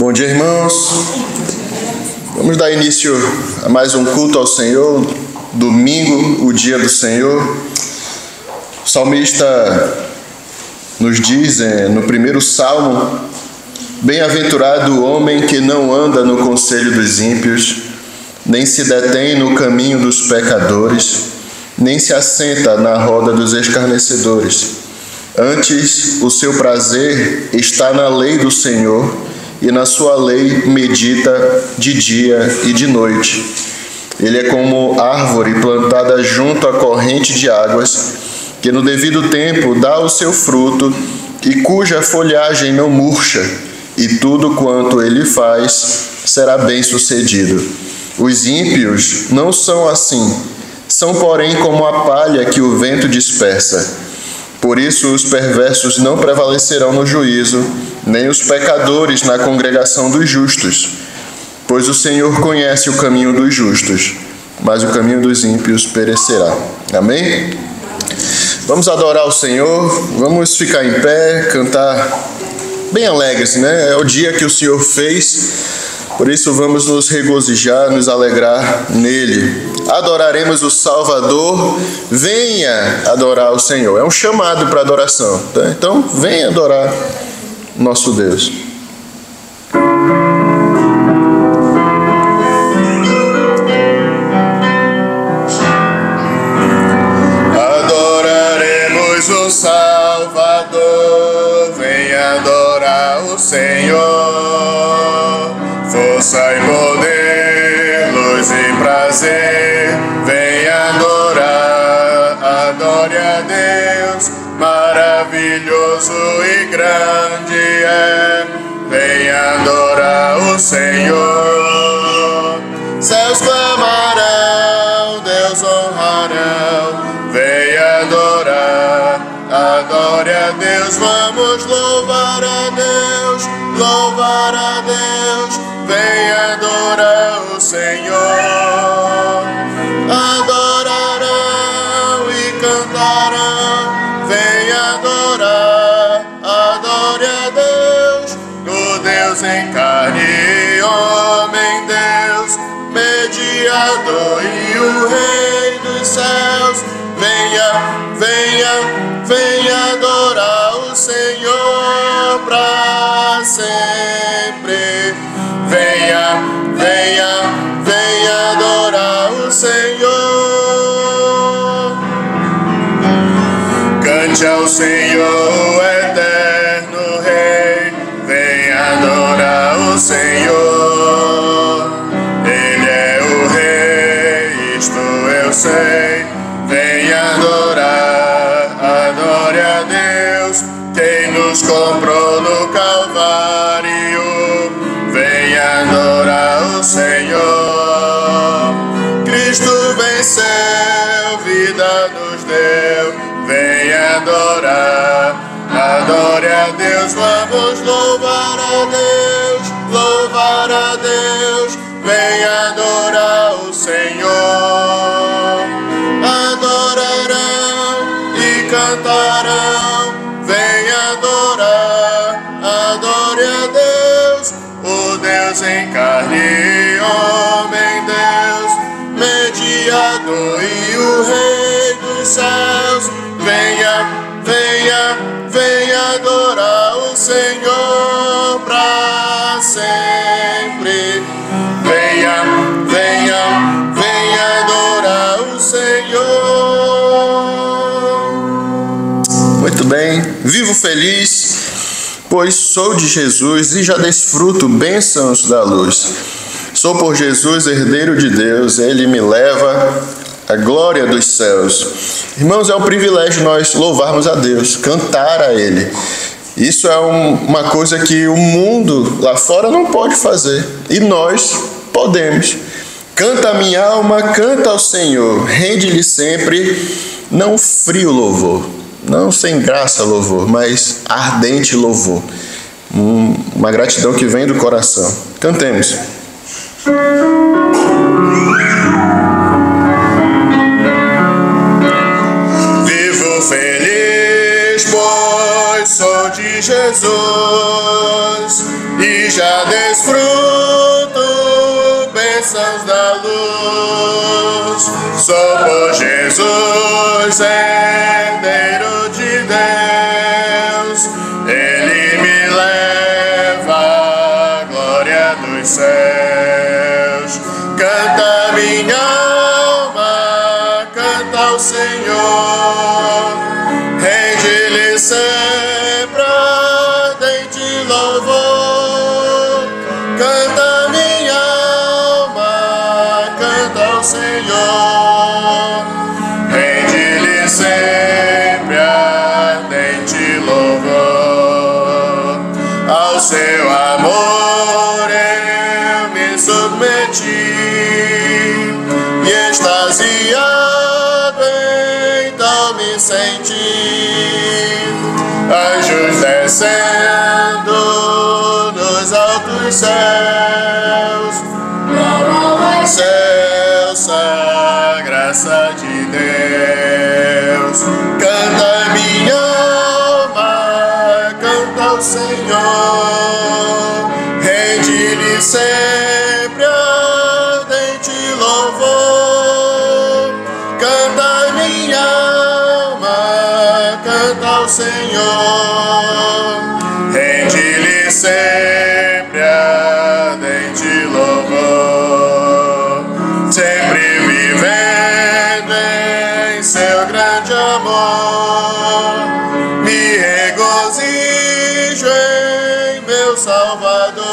Bom dia, irmãos. Vamos dar início a mais um culto ao Senhor. Domingo, o dia do Senhor. O salmista nos diz no primeiro salmo: bem-aventurado o homem que não anda no conselho dos ímpios, nem se detém no caminho dos pecadores, nem se assenta na roda dos escarnecedores. Antes, o seu prazer está na lei do Senhor, e na sua lei medita de dia e de noite. Ele é como árvore plantada junto à corrente de águas, que no devido tempo dá o seu fruto e cuja folhagem não murcha, e tudo quanto ele faz será bem-sucedido. Os ímpios não são assim, são porém como a palha que o vento dispersa. Por isso os perversos não prevalecerão no juízo, nem os pecadores na congregação dos justos. Pois o Senhor conhece o caminho dos justos, mas o caminho dos ímpios perecerá. Amém? Vamos adorar o Senhor, vamos ficar em pé, cantar bem alegres, né? É o dia que o Senhor fez, por isso vamos nos regozijar, nos alegrar nele. Adoraremos o Salvador, venha adorar o Senhor. É um chamado para adoração, tá? Então venha adorar nosso Deus. Adoraremos o Salvador, venha adorar o Senhor. Força e poder, luz e prazer, venha adorar, adore a Deus, maravilhoso e grande é, venha adorar o Senhor. Céus clamarão, Deus honrarão, venha adorar, adore a Deus, vamos louvar a Deus, louvar a Deus, venha adorar o Senhor. Adorarão e cantarão, venha adorar, adore a Deus, o Deus em carne, homem Deus, mediador e o Rei dos céus. Venha, venha, venha adorar o Senhor para sempre. Venha, venha, venha adorar o Senhor. Cante ao Senhor, o eterno Rei, venha adorar o Senhor. Ele é o Rei, isto eu sei. Venha adorar, adore a Deus, quem nos comprou no Calvário. Venha adorar o Senhor. Cristo venceu, vida nos deu. Venha adorar, adore a Deus, vamos louvar a Deus, louvar a Deus. Venha adorar o Senhor. Adorarão e cantarão, venha adorar, adore a Deus, o Deus em carne, homem Deus, mediador e o Rei dos céus. Venha, venha, venha adorar o Senhor para sempre. Venha, venha, venha adorar o Senhor. Muito bem, vivo feliz, pois sou de Jesus e já desfruto bênçãos da luz. Sou por Jesus herdeiro de Deus, Ele me leva à glória dos céus. Irmãos, é um privilégio nós louvarmos a Deus, cantar a Ele. Isso é uma coisa que o mundo lá fora não pode fazer, e nós podemos. Canta a minha alma, canta ao Senhor, rende-lhe sempre, não frio louvor, não sem graça louvor, mas ardente louvor. Uma gratidão que vem do coração. Cantemos. Vivo feliz, pois sou de Jesus e já desfruto Sou por Jesus, herdeiro de Deus, Ele me leva à glória dos céus. Canta minha alma, canta ao Senhor, rende-lhe sempre ardente louvor. Canta minha alma, canta ao Senhor, rende-lhe sempre ardente louvor. Ao seu amor eu me submeti, e extasiado então me senti. Anjos descendo nos altos céus, louvam a excelsa graça de Deus. Canta minha alma, canta ao Senhor, rende-lhe sempre ardente louvor. Canta minha alma, canta ao Senhor, rende-lhe sempre ardente louvor. Sempre vivendo em seu grande amor, me regozijo em meu Salvador.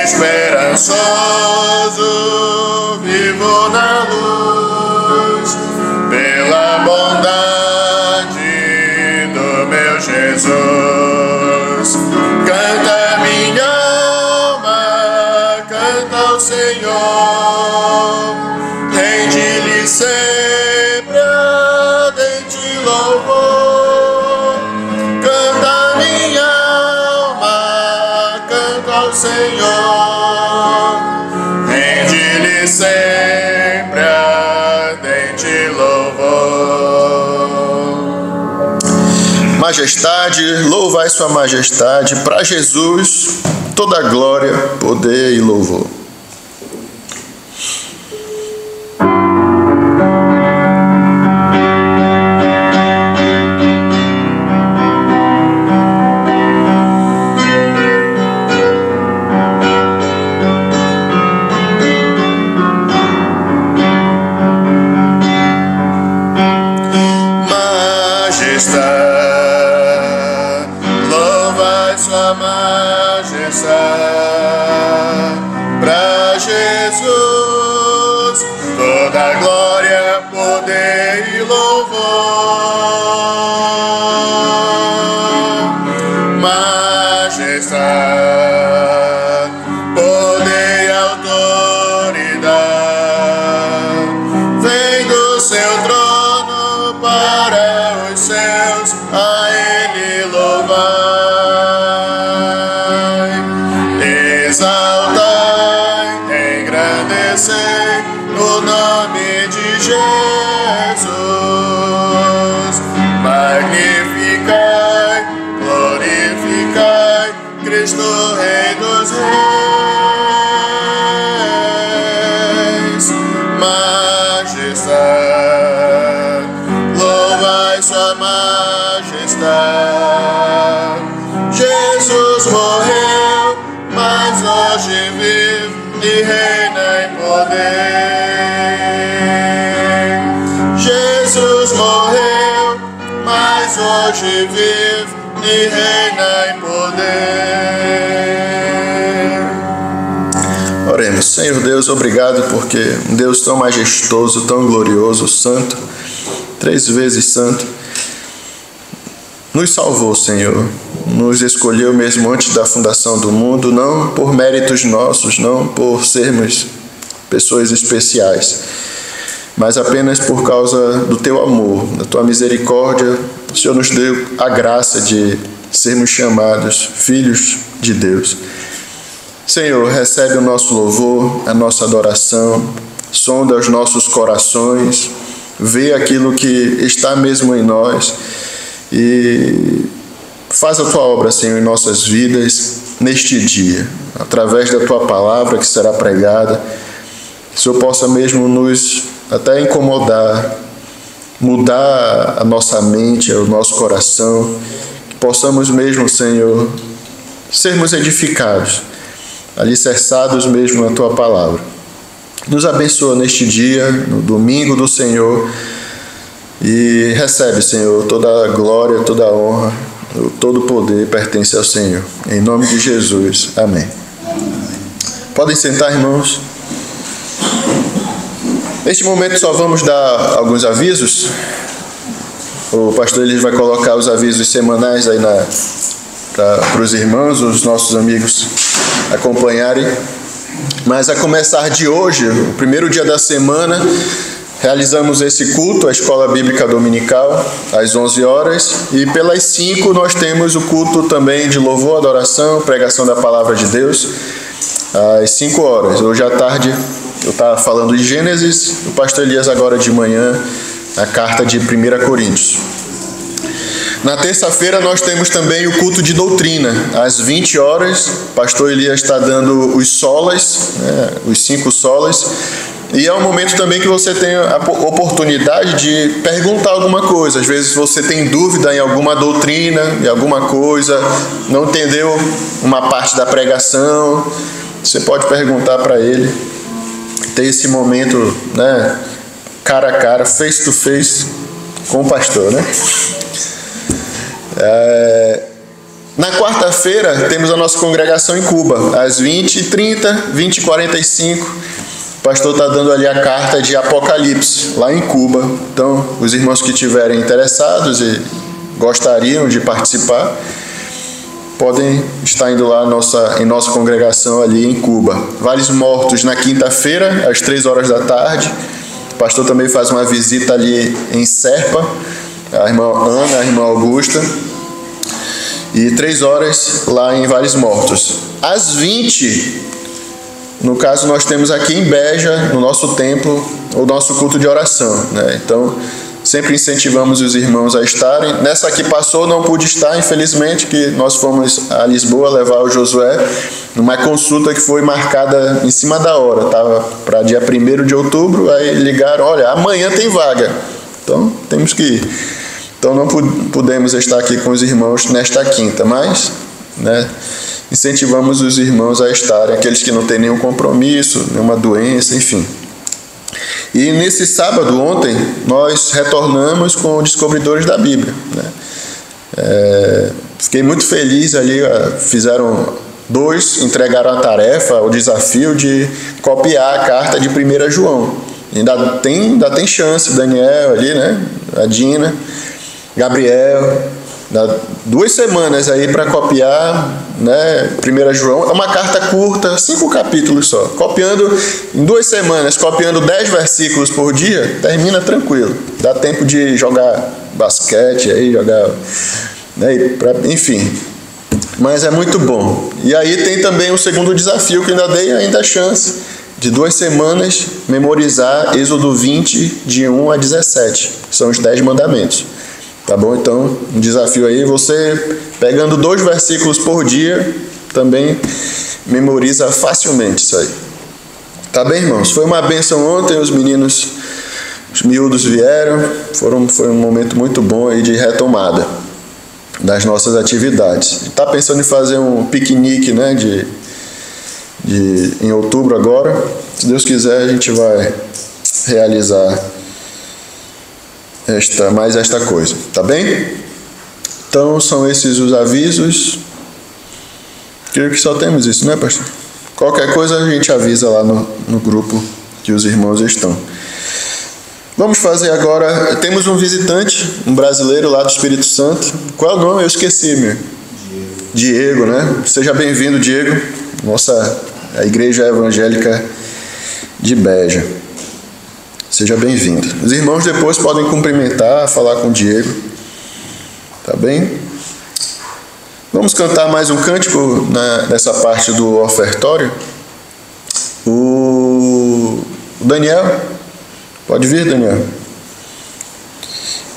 Esperançoso vivo na luz, pela bondade do meu Jesus. Canta minha alma, canta ao Senhor, rende-lhe sempre ardente louvor. Canta minha alma, canta ao Senhor, rende-lhe sempre ardente louvor. Majestade, louvai sua majestade, para Jesus toda glória, poder e louvor. Louvai sua majestade, para Jesus toda glória, poder e louvor. Majestade, poder e autoridade, vem do seu trono para os céus, a Ele louvar. Exaltai, engrandecei o nome de Jesus. Magnificai, glorificai Cristo, Rei dos Reis. Majestade, louvai sua majestade. Jesus morreu, mas hoje vive e reina em poder. Jesus morreu, mas hoje vive e reina em poder. Oremos. Senhor Deus, obrigado porque um Deus tão majestoso, tão glorioso, santo, 3 vezes santo, nos salvou, Senhor. Nos escolheu mesmo antes da fundação do mundo, não por méritos nossos, não por sermos pessoas especiais, mas apenas por causa do Teu amor, da Tua misericórdia. O Senhor nos deu a graça de sermos chamados filhos de Deus. Senhor, recebe o nosso louvor, a nossa adoração, sonda os nossos corações, vê aquilo que está mesmo em nós e faz a Tua obra, Senhor, em nossas vidas neste dia, através da Tua palavra que será pregada, Que o Senhor possa mesmo nos até incomodar, mudar a nossa mente, o nosso coração, que possamos mesmo, Senhor, sermos edificados, alicerçados mesmo na Tua palavra. Nos abençoa neste dia, no domingo do Senhor, e recebe, Senhor, toda a glória, toda a honra, todo o poder pertence ao Senhor. Em nome de Jesus. Amém. Podem sentar, irmãos. Neste momento só vamos dar alguns avisos. O pastor ele vai colocar os avisos semanais aí para os irmãos, os nossos amigos acompanharem. Mas a começar de hoje, o primeiro dia da semana, realizamos esse culto, a Escola Bíblica Dominical, às 11 horas. E pelas 5 nós temos o culto também de louvor, adoração, pregação da Palavra de Deus, às 5 horas. Hoje à tarde eu estava falando de Gênesis, o pastor Elias agora de manhã, a carta de 1 Coríntios. Na terça-feira nós temos também o culto de doutrina, às 20 horas. O pastor Elias está dando os solas, os 5 solas. E é um momento também que você tem a oportunidade de perguntar alguma coisa. Às vezes você tem dúvida em alguma doutrina, em alguma coisa, não entendeu uma parte da pregação, você pode perguntar para ele. Ter esse momento, cara a cara, face to face com o pastor, Na quarta-feira temos a nossa congregação em Cuba, às 20h30, 20h45. O pastor está dando ali a carta de Apocalipse, lá em Cuba. Então, os irmãos que estiverem interessados e gostariam de participar, podem estar indo lá em nossa congregação ali em Cuba. Vales Mortos na quinta-feira, às 3 horas da tarde. O pastor também faz uma visita ali em Serpa, a irmã Ana, a irmã Augusta. E 3 horas lá em Vales Mortos. Às 20, no caso, nós temos aqui em Beja, no nosso templo, o nosso culto de oração. Então, sempre incentivamos os irmãos a estarem. Nessa que passou, não pude estar, infelizmente, que nós fomos a Lisboa levar o Josué numa consulta que foi marcada em cima da hora. Estava para dia 1º de outubro, aí ligaram, olha, amanhã tem vaga. Então, temos que ir. Então, não pudemos estar aqui com os irmãos nesta quinta, mas incentivamos os irmãos a estarem, aqueles que não têm nenhum compromisso, nenhuma doença, enfim. E nesse sábado, ontem, nós retornamos com os Descobridores da Bíblia. Fiquei muito feliz ali, fizeram 2, entregaram a tarefa, o desafio de copiar a carta de 1 João. Ainda tem chance, Daniel ali, a Dina, Gabriel, dá 2 semanas aí para copiar, 1 João. É uma carta curta, 5 capítulos só. Copiando em 2 semanas, copiando 10 versículos por dia, termina tranquilo. Dá tempo de jogar basquete aí, jogar, enfim. Mas é muito bom. E aí tem também o segundo desafio que ainda dei ainda a chance de 2 semanas memorizar Êxodo 20 de 1 a 17. São os 10 mandamentos. Tá bom? Então, um desafio aí, você pegando 2 versículos por dia, também memoriza facilmente isso aí. Tá bem, irmãos? Foi uma bênção ontem, os meninos, os miúdos vieram, foi um momento muito bom aí de retomada das nossas atividades. Tá pensando em fazer um piquenique, em outubro agora. Se Deus quiser, a gente vai realizar esta coisa, tá bem? Então são esses os avisos. Creio que só temos isso, pastor? Qualquer coisa a gente avisa lá no grupo que os irmãos estão. Vamos fazer agora, temos um visitante, um brasileiro lá do Espírito Santo. Qual é o nome? Eu esqueci, meu. Diego, Seja bem-vindo, Diego. A Igreja Evangélica de Beja. Seja bem-vindo. Os irmãos depois podem cumprimentar, falar com o Diego. Tá bem? Vamos cantar mais um cântico nessa parte do ofertório. O Daniel, pode vir, Daniel.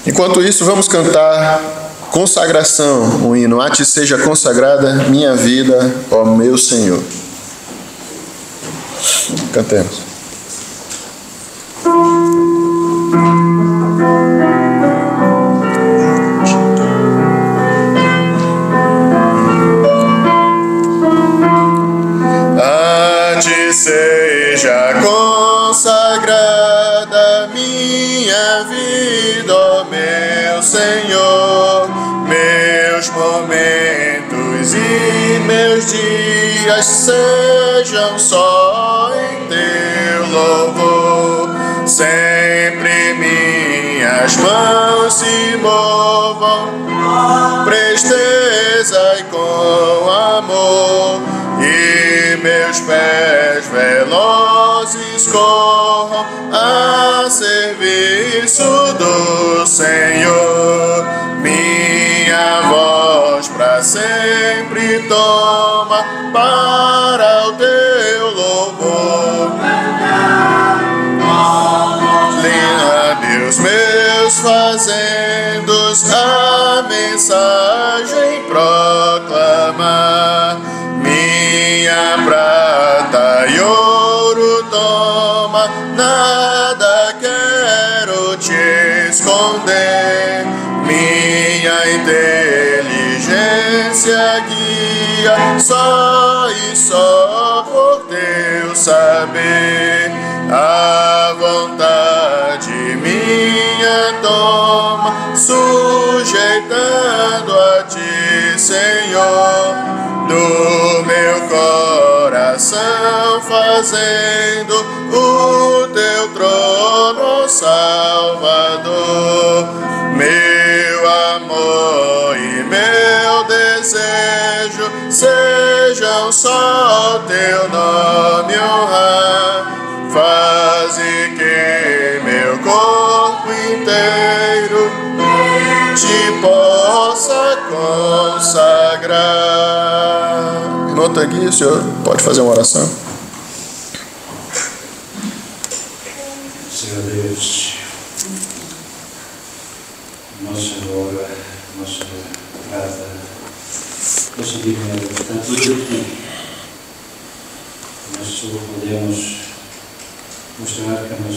Enquanto isso, vamos cantar consagração, o hino: A ti seja consagrada minha vida, ó meu Senhor. Cantemos. da minha vida, ó meu Senhor. Meus momentos e meus dias sejam só em teu louvor. Sempre minhas mãos se movam, presteza e com amor, e meus pés velozes corram a serviço do Senhor. Minha voz para sempre toma para o teu louvor. Deus, meus fazendos a mensagem proclamar. Minha prata e ouro toma, nada quero te esconder. Minha inteligência guia só e só por teu saber. A vontade minha toma, sujeitando a ti, Senhor, no meu coração, fazendo o teu trono, Salvador. Meu amor e meu desejo sejam só teu nome honrar. Faze que meu corpo inteiro te possa consagrar. Irmão Tanguy, o senhor pode fazer uma oração? Senhor Deus, nossa glória, nossa prata, nosso dinheiro está tudo aqui. Nós só podemos mostrar que nós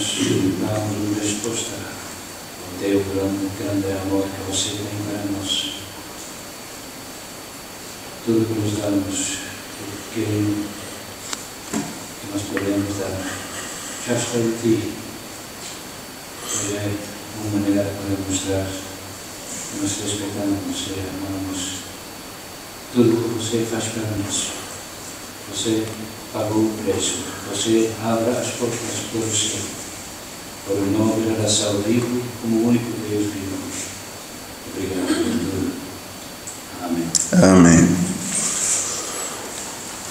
damos uma resposta ao teu grande amor que você tem para nós. Tudo que nos damos, tudo que nós podemos dar, já está de ti. Hoje é uma maneira para mostrar que nós respeitamos e amamos tudo que você faz para nós. Você pagou o preço. Você abre as portas para o céu, para o nome da nação vivo, como o único Deus vivo. Obrigado por tudo. Amém. Amém.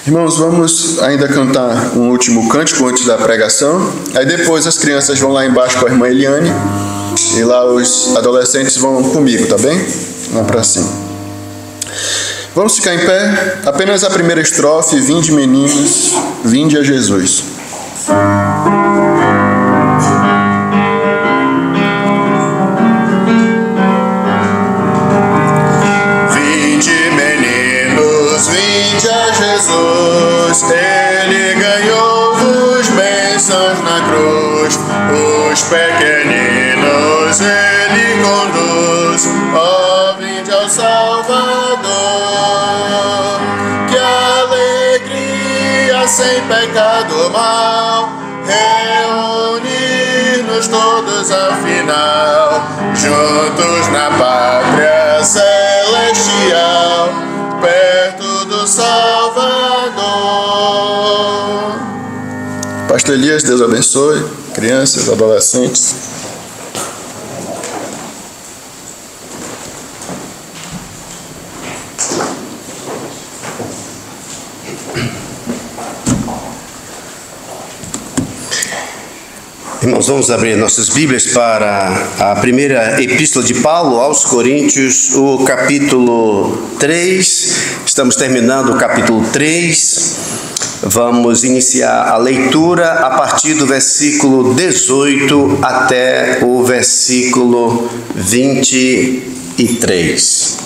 Irmãos, vamos ainda cantar um último cântico antes da pregação. Aí depois as crianças vão lá embaixo com a irmã Eliane e lá os adolescentes vão comigo, tá bem? Vamos para cima. Vamos ficar em pé, apenas a primeira estrofe. Vinde, meninos, vinde a Jesus. Vinde, meninos, vinde a Jesus. Ele ganhou-vos bênçãos na cruz. Os pequeninos ele conduz. Ó, vinde ao Salvador. Sem pecado mal, reunir-nos todos afinal, juntos na pátria celestial, perto do Salvador. Pastor Elias, Deus abençoe, crianças, adolescentes. Irmãos, vamos abrir nossas Bíblias para a primeira epístola de Paulo aos Coríntios, o capítulo 3. Estamos terminando o capítulo 3. Vamos iniciar a leitura a partir do versículo 18 até o versículo 23.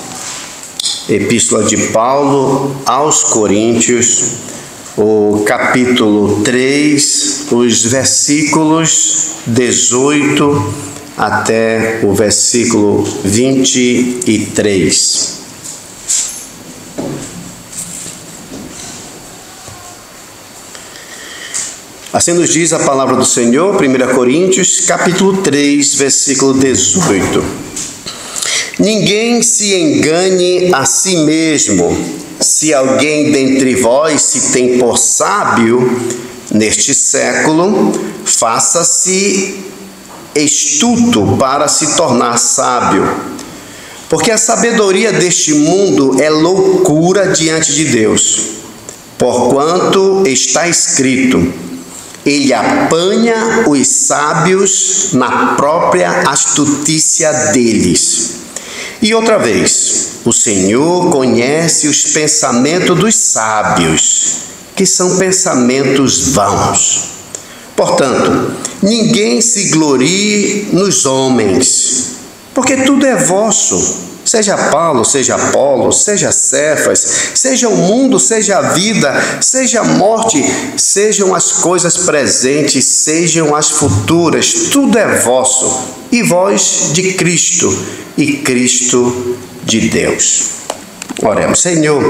Epístola de Paulo aos Coríntios, o capítulo 3, os versículos 18 até o versículo 23. Assim nos diz a palavra do Senhor, 1 Coríntios, capítulo 3, versículo 18. Ninguém se engane a si mesmo. Se alguém dentre vós se tem por sábio neste século, faça-se astuto para se tornar sábio. Porque a sabedoria deste mundo é loucura diante de Deus. Porquanto está escrito: ele apanha os sábios na própria astutícia deles. E outra vez, o Senhor conhece os pensamentos dos sábios, que são pensamentos vãos. Portanto, ninguém se glorie nos homens, porque tudo é vosso. Seja Paulo, seja Apolo, seja Cefas, seja o mundo, seja a vida, seja a morte, sejam as coisas presentes, sejam as futuras, tudo é vosso, e vós de Cristo, e Cristo de Deus. Oremos. Senhor,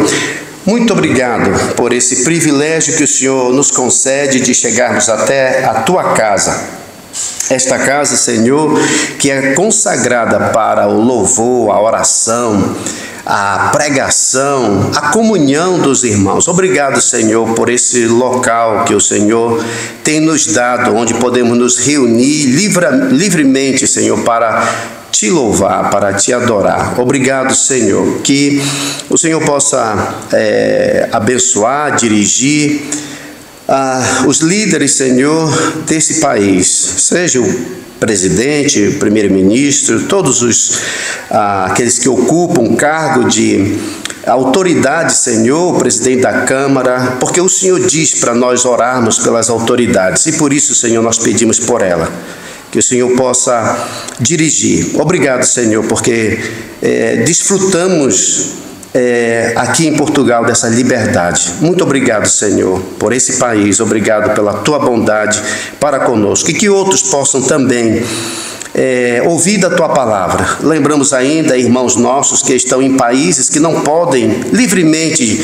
muito obrigado por esse privilégio que o Senhor nos concede de chegarmos até a Tua casa. Esta casa, Senhor, que é consagrada para o louvor, a oração, a pregação, a comunhão dos irmãos. Obrigado, Senhor, por esse local que o Senhor tem nos dado, onde podemos nos reunir livremente, Senhor, para Te louvar, para Te adorar. Obrigado, Senhor, que o Senhor possa abençoar, dirigir os líderes, Senhor, desse país, seja o presidente, o primeiro-ministro, todos aqueles que ocupam cargo de autoridade, Senhor, o presidente da Câmara, porque o Senhor diz para nós orarmos pelas autoridades, e por isso, Senhor, nós pedimos por ela, que o Senhor possa dirigir. Obrigado, Senhor, porque desfrutamos aqui em Portugal dessa liberdade. Muito obrigado, Senhor, por esse país. Obrigado pela Tua bondade para conosco, e que outros possam também ouvir da Tua palavra. Lembramos ainda irmãos nossos que estão em países que não podem livremente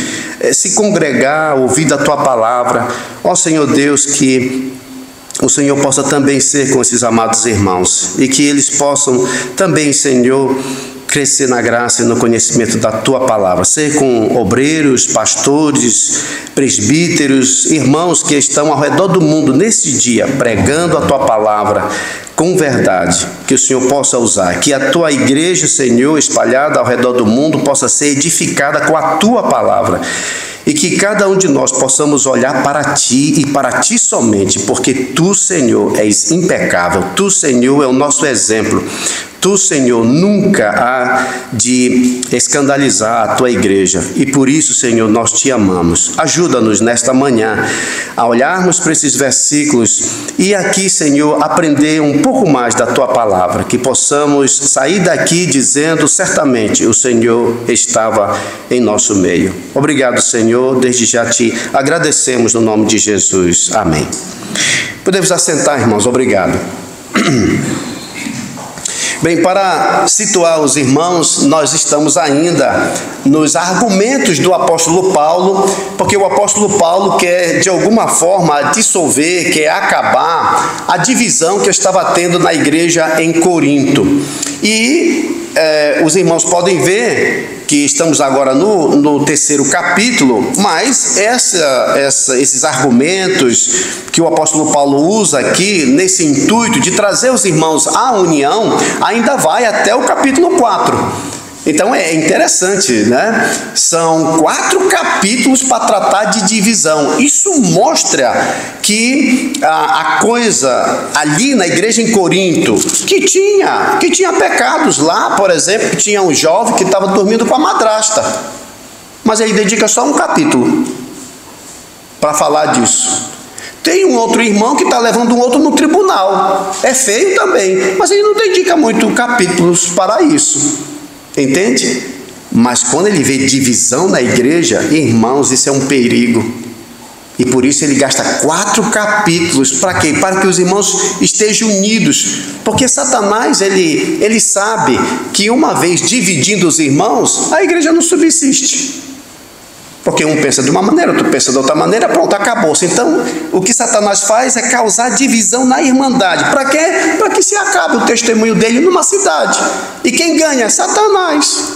se congregar, ouvir da Tua palavra. Ó Senhor Deus, que o Senhor possa também ser com esses amados irmãos, e que eles possam também, Senhor, crescer na graça e no conhecimento da Tua palavra. Ser com obreiros, pastores, presbíteros, irmãos que estão ao redor do mundo nesse dia, pregando a Tua palavra com verdade, que o Senhor possa usar, que a Tua igreja, Senhor, espalhada ao redor do mundo, possa ser edificada com a Tua palavra. E que cada um de nós possamos olhar para Ti e para Ti somente, porque Tu, Senhor, és impecável. Tu, Senhor, é o nosso exemplo. Tu, Senhor, nunca há de escandalizar a Tua igreja. E por isso, Senhor, nós Te amamos. Ajuda-nos nesta manhã a olharmos para esses versículos e aqui, Senhor, aprender um pouco mais da Tua palavra. Que possamos sair daqui dizendo, certamente, o Senhor estava em nosso meio. Obrigado, Senhor. Desde já Te agradecemos no nome de Jesus. Amém. Podemos assentar, irmãos. Obrigado. Bem, para situar os irmãos, nós estamos ainda nos argumentos do apóstolo Paulo, porque o apóstolo Paulo quer, de alguma forma, dissolver, quer acabar a divisão que estava tendo na igreja em Corinto. E os irmãos podem ver que estamos agora no terceiro capítulo, mas esses argumentos que o apóstolo Paulo usa aqui, nesse intuito de trazer os irmãos à união, ainda vai até o capítulo 4. Então é interessante, né? São 4 capítulos para tratar de divisão. Isso mostra que a coisa ali na igreja em Corinto, que tinha pecados lá, por exemplo, que tinha um jovem que estava dormindo com a madrasta. Mas ele dedica só um capítulo para falar disso. Tem um outro irmão que está levando um outro no tribunal. É feio também, mas ele não dedica muito capítulos para isso. Entende? Mas quando ele vê divisão na igreja, irmãos, isso é um perigo. E por isso ele gasta 4 capítulos. Para quê? Para que os irmãos estejam unidos. Porque Satanás, ele sabe que uma vez dividindo os irmãos, a igreja não subsiste. Porque um pensa de uma maneira, outro pensa de outra maneira, pronto, acabou-se. Então, o que Satanás faz é causar divisão na irmandade. Para quê? Para que se acabe o testemunho dele numa cidade. E quem ganha é Satanás.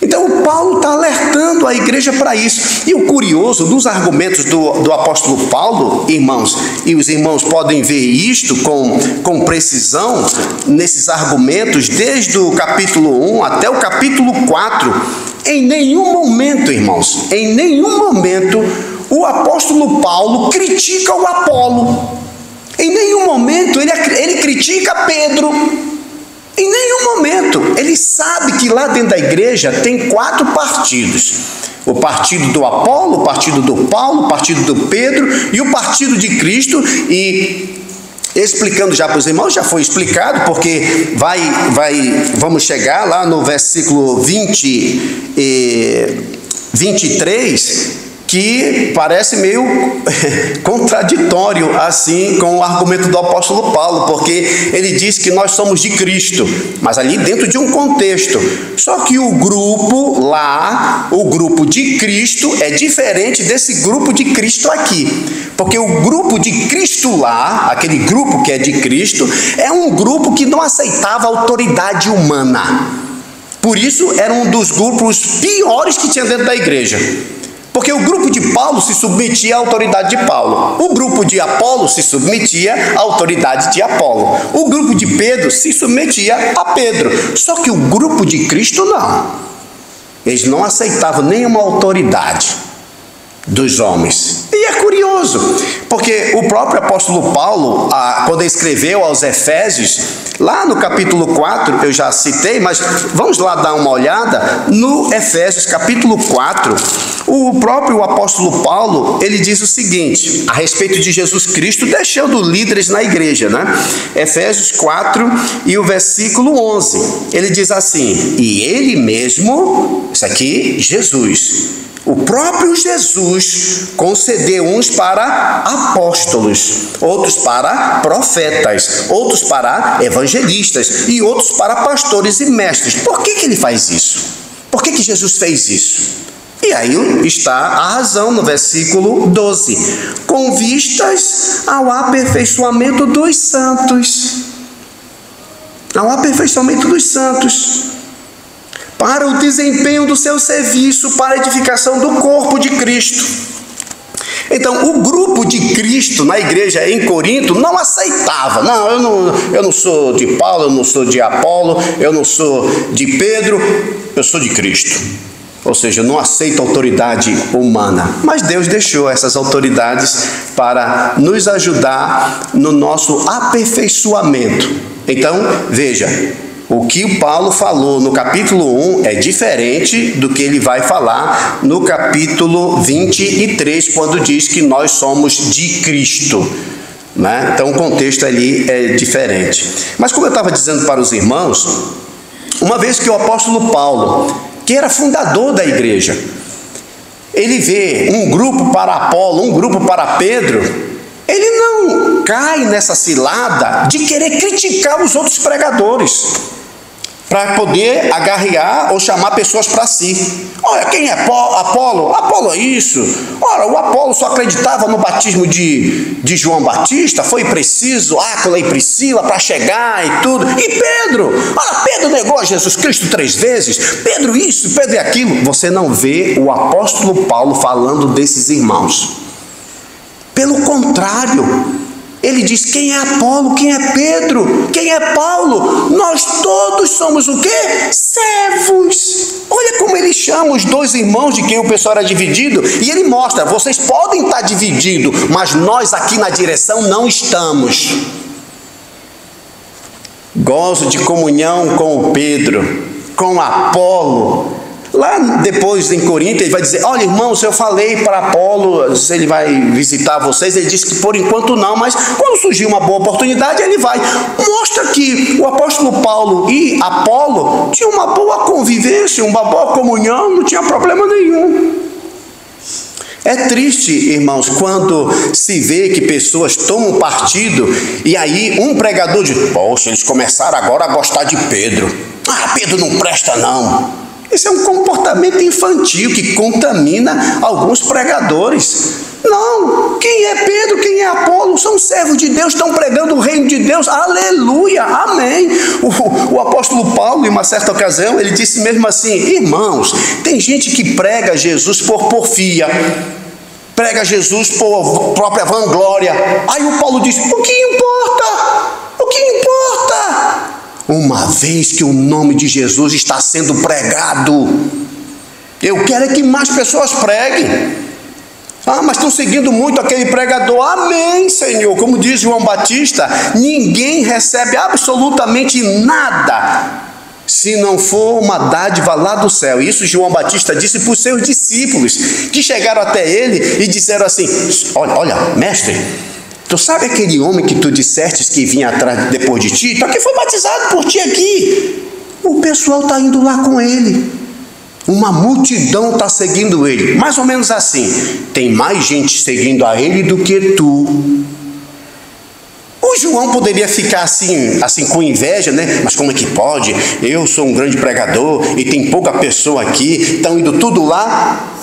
Então, o Paulo está alertando a igreja para isso. E o curioso dos argumentos do apóstolo Paulo, irmãos, e os irmãos podem ver isto com precisão nesses argumentos, desde o capítulo 1 até o capítulo 4, em nenhum momento, irmãos, em nenhum momento o apóstolo Paulo critica o Apolo. Em nenhum momento ele critica Pedro. Em nenhum momento. Ele sabe que lá dentro da igreja tem 4 partidos. O partido do Apolo, o partido do Paulo, o partido do Pedro e o partido de Cristo. E explicando já para os irmãos, já foi explicado, porque vamos chegar lá no versículo 23, que parece meio contraditório assim com o argumento do apóstolo Paulo, porque ele diz que nós somos de Cristo, mas ali dentro de um contexto. Só que o grupo lá, o grupo de Cristo, é diferente desse grupo de Cristo aqui, porque o grupo de Cristo lá, aquele grupo que é de Cristo, é um grupo que não aceitava autoridade humana. Por isso era um dos grupos piores que tinha dentro da igreja. Porque o grupo de Paulo se submetia à autoridade de Paulo. O grupo de Apolo se submetia à autoridade de Apolo. O grupo de Pedro se submetia a Pedro. Só que o grupo de Cristo não. Eles não aceitavam nenhuma autoridade dos homens. E é curioso, porque o próprio apóstolo Paulo, quando escreveu aos Efésios, lá no capítulo 4, eu já citei, mas vamos lá dar uma olhada, no Efésios capítulo 4, o próprio apóstolo Paulo, ele diz o seguinte, a respeito de Jesus Cristo, deixando líderes na igreja, né? Efésios 4 e o versículo 11, ele diz assim, e ele mesmo, isso aqui, Jesus, o próprio Jesus concedeu uns para apóstolos, outros para profetas, outros para evangelistas e outros para pastores e mestres. Por que ele faz isso? Por que Jesus fez isso? E aí está a razão no versículo 12. Com vistas ao aperfeiçoamento dos santos. Ao aperfeiçoamento dos santos. Para o desempenho do seu serviço, para a edificação do corpo de Cristo. Então, o grupo de Cristo na igreja em Corinto não aceitava. Não, eu não sou de Paulo, eu não sou de Apolo, eu não sou de Pedro, eu sou de Cristo. Ou seja, eu não aceito autoridade humana. Mas Deus deixou essas autoridades para nos ajudar no nosso aperfeiçoamento. Então, veja, o que o Paulo falou no capítulo 1 é diferente do que ele vai falar no capítulo 23, quando diz que nós somos de Cristo, né? Então o contexto ali é diferente. Mas como eu estava dizendo para os irmãos, uma vez que o apóstolo Paulo, que era fundador da igreja, ele vê um grupo para Apolo, um grupo para Pedro, ele não cai nessa cilada de querer criticar os outros pregadores, para poder agarrear ou chamar pessoas para si. Olha, quem é Apolo? Apolo é isso. Ora, o Apolo só acreditava no batismo de João Batista, foi preciso Áquila e Priscila para chegar e tudo. E Pedro? Olha, Pedro negou Jesus Cristo 3 vezes. Pedro isso, Pedro aquilo. Você não vê o apóstolo Paulo falando desses irmãos. Pelo contrário, ele diz, quem é Apolo, quem é Pedro, quem é Paulo? Nós todos somos o quê? Servos. Olha como ele chama os 2 irmãos de quem o pessoal era dividido. E ele mostra, vocês podem estar divididos, mas nós aqui na direção não estamos. Gozo de comunhão com o Pedro, com Apolo. Lá depois em Corinto ele vai dizer, olha irmãos, eu falei para Apolo, se ele vai visitar vocês, ele disse que por enquanto não, mas quando surgir uma boa oportunidade ele vai. Mostra que o apóstolo Paulo e Apolo tinham uma boa convivência, uma boa comunhão, não tinha problema nenhum. É triste, irmãos, quando se vê que pessoas tomam partido e aí um pregador diz, poxa, eles começaram agora a gostar de Pedro. Ah, Pedro não presta não. Isso é um comportamento infantil que contamina alguns pregadores. Não, quem é Pedro, quem é Apolo? São servos de Deus, estão pregando o reino de Deus, aleluia, amém. O apóstolo Paulo, em uma certa ocasião, ele disse mesmo assim: irmãos, tem gente que prega Jesus por porfia, prega Jesus por própria vanglória. Aí o Paulo diz: o que importa? O que importa? Uma vez que o nome de Jesus está sendo pregado, eu quero é que mais pessoas preguem. Ah, mas estão seguindo muito aquele pregador. Amém, Senhor. Como diz João Batista, ninguém recebe absolutamente nada se não for uma dádiva lá do céu. Isso João Batista disse para os seus discípulos, que chegaram até ele e disseram assim: olha, mestre, tu sabe aquele homem que tu disseste que vinha atrás depois de ti? Então que foi batizado por ti aqui. O pessoal está indo lá com ele. Uma multidão está seguindo ele. Mais ou menos assim: tem mais gente seguindo a ele do que tu. O João poderia ficar assim com inveja, né? Mas como é que pode? Eu sou um grande pregador e tem pouca pessoa aqui, estão indo tudo lá.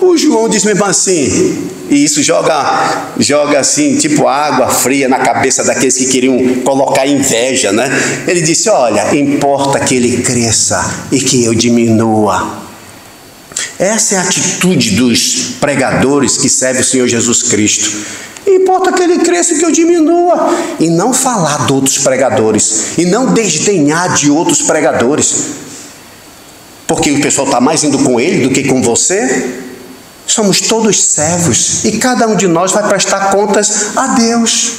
O João diz mesmo assim, e isso joga assim, tipo água fria na cabeça daqueles que queriam colocar inveja, né? Ele disse: olha, importa que ele cresça e que eu diminua. Essa é a atitude dos pregadores que servem o Senhor Jesus Cristo. Importa que ele cresça e que eu diminua. E não falar de outros pregadores, e não desdenhar de outros pregadores, porque o pessoal está mais indo com ele do que com você. Somos todos servos e cada um de nós vai prestar contas a Deus.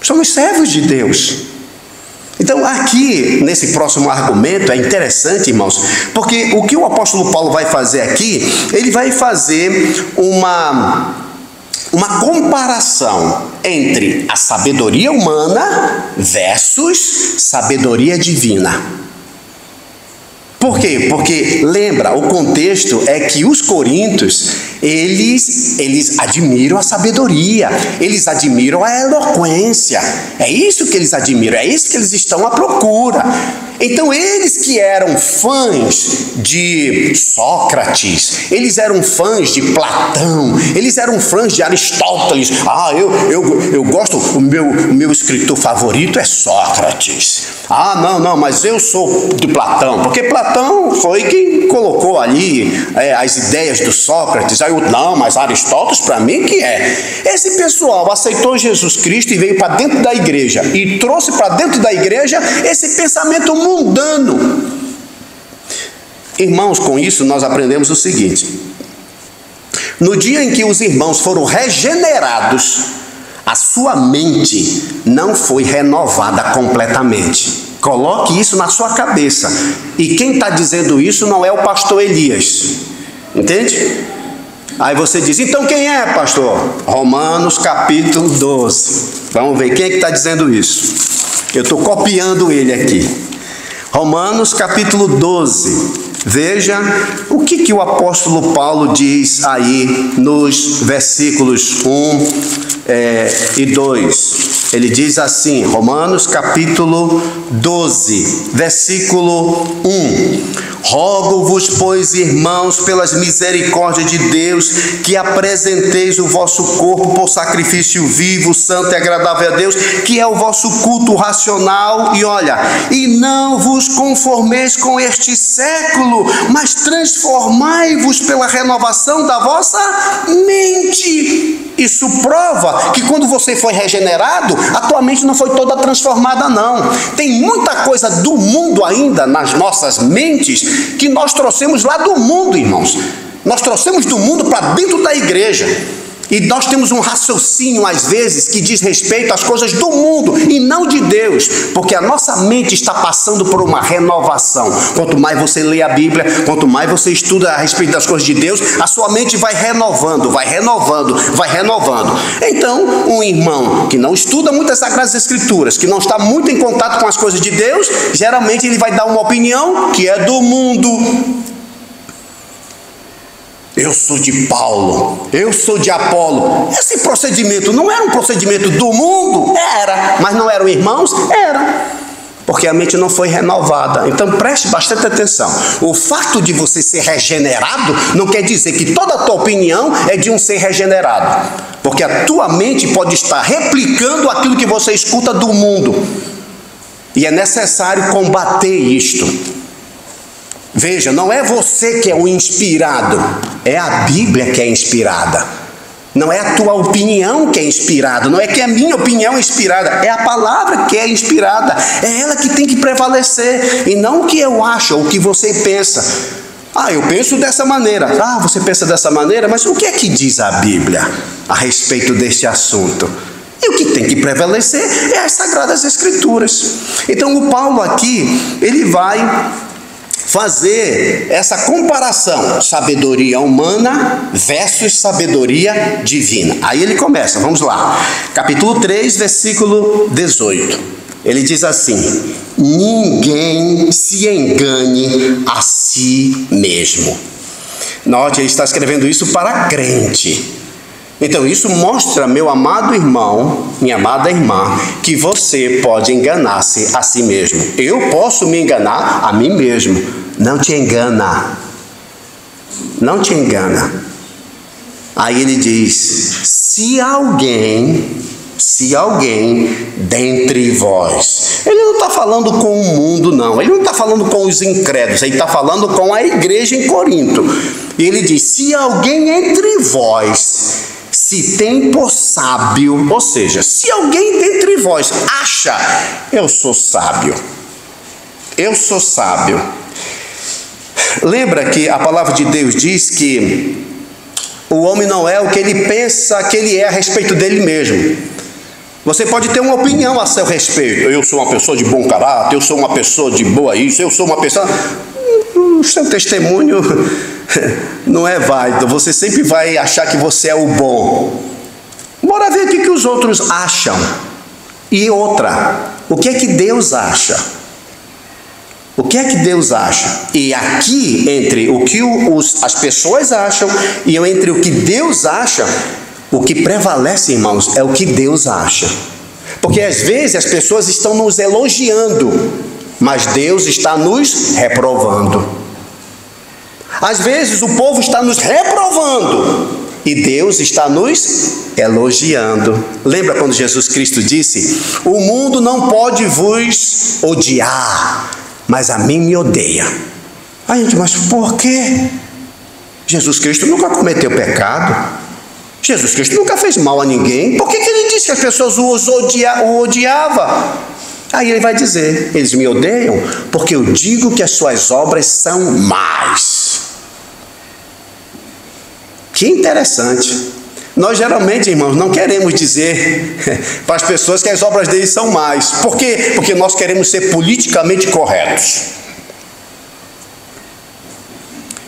Somos servos de Deus. Então aqui, nesse próximo argumento, é interessante, irmãos, porque o que o apóstolo Paulo vai fazer aqui, ele vai fazer uma comparação entre a sabedoria humana versus sabedoria divina. Por quê? Porque, lembra, o contexto é que os coríntios, eles admiram a sabedoria, eles admiram a eloquência, é isso que eles admiram, é isso que eles estão à procura. Então eles que eram fãs de Sócrates, eles eram fãs de Platão, eles eram fãs de Aristóteles. Ah, eu gosto, o meu escritor favorito é Sócrates. Ah, não, mas eu sou de Platão, porque Platão foi quem colocou ali as ideias do Sócrates. Aí não, mas Aristóteles para mim que é. Esse pessoal aceitou Jesus Cristo e veio para dentro da igreja e trouxe para dentro da igreja esse pensamento mundano. Irmãos, com isso nós aprendemos o seguinte: no dia em que os irmãos foram regenerados, a sua mente não foi renovada completamente. Coloque isso na sua cabeça. E quem está dizendo isso não é o pastor Elias. Entende? Aí você diz: então quem é, pastor? Romanos capítulo 12. Vamos ver quem é que está dizendo isso. Eu estou copiando ele aqui. Romanos capítulo 12. Veja o que o apóstolo Paulo diz aí nos versículos 1 e 2. Ele diz assim, Romanos capítulo 12, versículo 1. Rogo-vos, pois, irmãos, pelas misericórdias de Deus, que apresenteis o vosso corpo por sacrifício vivo, santo e agradável a Deus, que é o vosso culto racional. E olha, e não vos conformeis com este século, mas transformai-vos pela renovação da vossa mente. Isso prova que quando você foi regenerado, a tua mente não foi toda transformada, não. Tem muita coisa do mundo ainda nas nossas mentes que nós trouxemos lá do mundo, irmãos. Nós trouxemos do mundo para dentro da igreja. E nós temos um raciocínio, às vezes, que diz respeito às coisas do mundo e não de Deus, porque a nossa mente está passando por uma renovação. Quanto mais você lê a Bíblia, quanto mais você estuda a respeito das coisas de Deus, a sua mente vai renovando, vai renovando, vai renovando. Então, um irmão que não estuda muito as Sagradas Escrituras, que não está muito em contato com as coisas de Deus, geralmente ele vai dar uma opinião que é do mundo. Eu sou de Paulo, eu sou de Apolo. Esse procedimento não era um procedimento do mundo? Era. Mas não eram irmãos? Era. porque a mente não foi renovada. Então preste bastante atenção. O fato de você ser regenerado não quer dizer que toda a tua opinião é de um ser regenerado, porque a tua mente pode estar replicando aquilo que você escuta do mundo, e é necessário combater isto. Veja, não é você que é o inspirado, é a Bíblia que é inspirada. Não é a tua opinião que é inspirada, não é que a minha opinião é inspirada, é a palavra que é inspirada, é ela que tem que prevalecer, e não o que eu acho, ou o que você pensa. Eu penso dessa maneira. Você pensa dessa maneira, mas o que é que diz a Bíblia a respeito deste assunto? E o que tem que prevalecer é as Sagradas Escrituras. Então o Paulo aqui, ele vai fazer essa comparação, sabedoria humana versus sabedoria divina. Aí ele começa, vamos lá, capítulo 3, versículo 18. Ele diz assim: ninguém se engane a si mesmo. Note, ele está escrevendo isso para crente. Então isso mostra, meu amado irmão, minha amada irmã, que você pode enganar-se a si mesmo. Eu posso me enganar a mim mesmo. Não te engana. Não te engana. Aí ele diz: se alguém dentre vós. Ele não está falando com o mundo, não. Ele não está falando com os incrédulos. Ele está falando com a igreja em Corinto. E ele diz: se alguém entre vós se tem por sábio, ou seja, se alguém dentre vós acha, eu sou sábio, lembra que a palavra de Deus diz que o homem não é o que ele pensa que ele é a respeito dele mesmo. Você pode ter uma opinião a seu respeito: eu sou uma pessoa de bom caráter, eu sou uma pessoa de boa isso, eu sou uma pessoa... O seu testemunho não é válido. Você sempre vai achar que você é o bom. Bora ver o que os outros acham. E outra, o que é que Deus acha? O que é que Deus acha? E aqui, entre o que as pessoas acham e entre o que Deus acha, o que prevalece, irmãos, é o que Deus acha. Porque às vezes as pessoas estão nos elogiando, mas Deus está nos reprovando. Às vezes o povo está nos reprovando e Deus está nos elogiando. Lembra quando Jesus Cristo disse: o mundo não pode vos odiar, mas a mim me odeia. Aí a gente, mas por quê? Jesus Cristo nunca cometeu pecado. Jesus Cristo nunca fez mal a ninguém. Por que ele disse que as pessoas o odiavam? Aí ele vai dizer: eles me odeiam porque eu digo que as suas obras são más. Que interessante. Nós geralmente, irmãos, não queremos dizer para as pessoas que as obras deles são más. Por quê? Porque nós queremos ser politicamente corretos.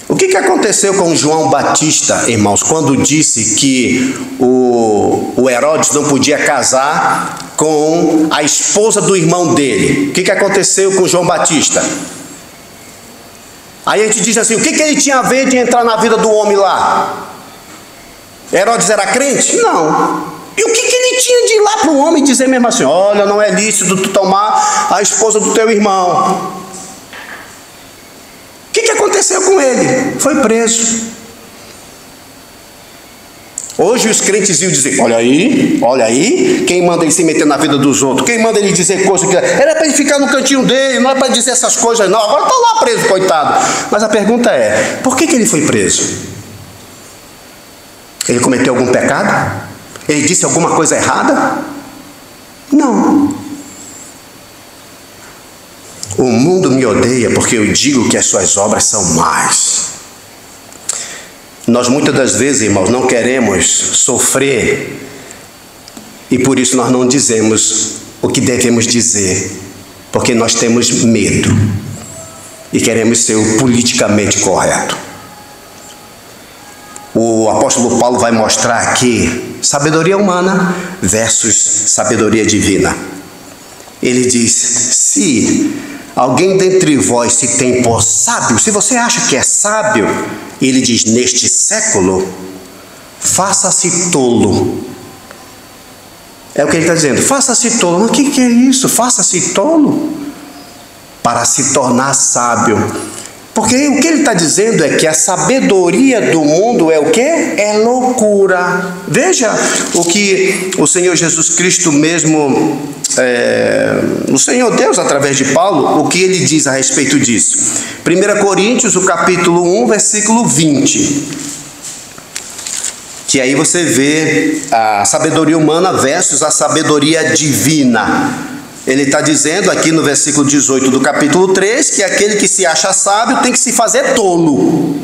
O que aconteceu com João Batista, irmãos, quando disse que o Herodes não podia casar com a esposa do irmão dele? O que aconteceu com João Batista? Aí a gente diz assim: o que ele tinha a ver de entrar na vida do homem lá? Herodes era crente? Não. E o que ele tinha de ir lá para o homem dizer mesmo assim: olha, não é lícito tu tomar a esposa do teu irmão? O que aconteceu com ele? Foi preso. Hoje os crentes iam dizer: olha aí, quem manda ele se meter na vida dos outros? Quem manda ele dizer coisas que... Era para ele ficar no cantinho dele, não é para dizer essas coisas não. Agora está lá preso, coitado. Mas a pergunta é: por que ele foi preso? Ele cometeu algum pecado? Ele disse alguma coisa errada? Não. O mundo me odeia porque eu digo que as suas obras são más. Nós muitas das vezes, irmãos, não queremos sofrer e por isso nós não dizemos o que devemos dizer, porque nós temos medo e queremos ser o politicamente correto. O apóstolo Paulo vai mostrar aqui sabedoria humana versus sabedoria divina. Ele diz: se alguém dentre vós se tem por sábio, se você acha que é sábio, ele diz: neste século, faça-se tolo. É o que ele está dizendo: faça-se tolo. Mas o que é isso? Faça-se tolo? para se tornar sábio. Porque o que ele está dizendo é que a sabedoria do mundo é o quê? É loucura. Veja o que o Senhor Jesus Cristo mesmo, o Senhor Deus através de Paulo, o que ele diz a respeito disso. 1 Coríntios, o capítulo 1, versículo 20. Que aí você vê a sabedoria humana versus a sabedoria divina. Ele está dizendo aqui no versículo 18 do capítulo 3 que aquele que se acha sábio tem que se fazer tolo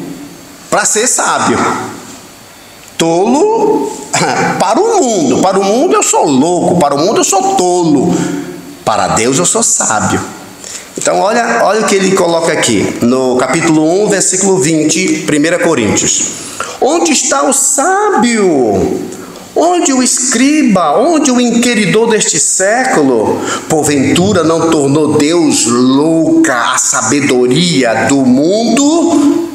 para ser sábio. Tolo para o mundo. Para o mundo eu sou louco, para o mundo eu sou tolo. Para Deus eu sou sábio. Então olha o que ele coloca aqui no capítulo 1, versículo 20, 1 Coríntios. Onde está o sábio? Onde o escriba, onde o inquiridor deste século? Porventura não tornou Deus louca a sabedoria do mundo?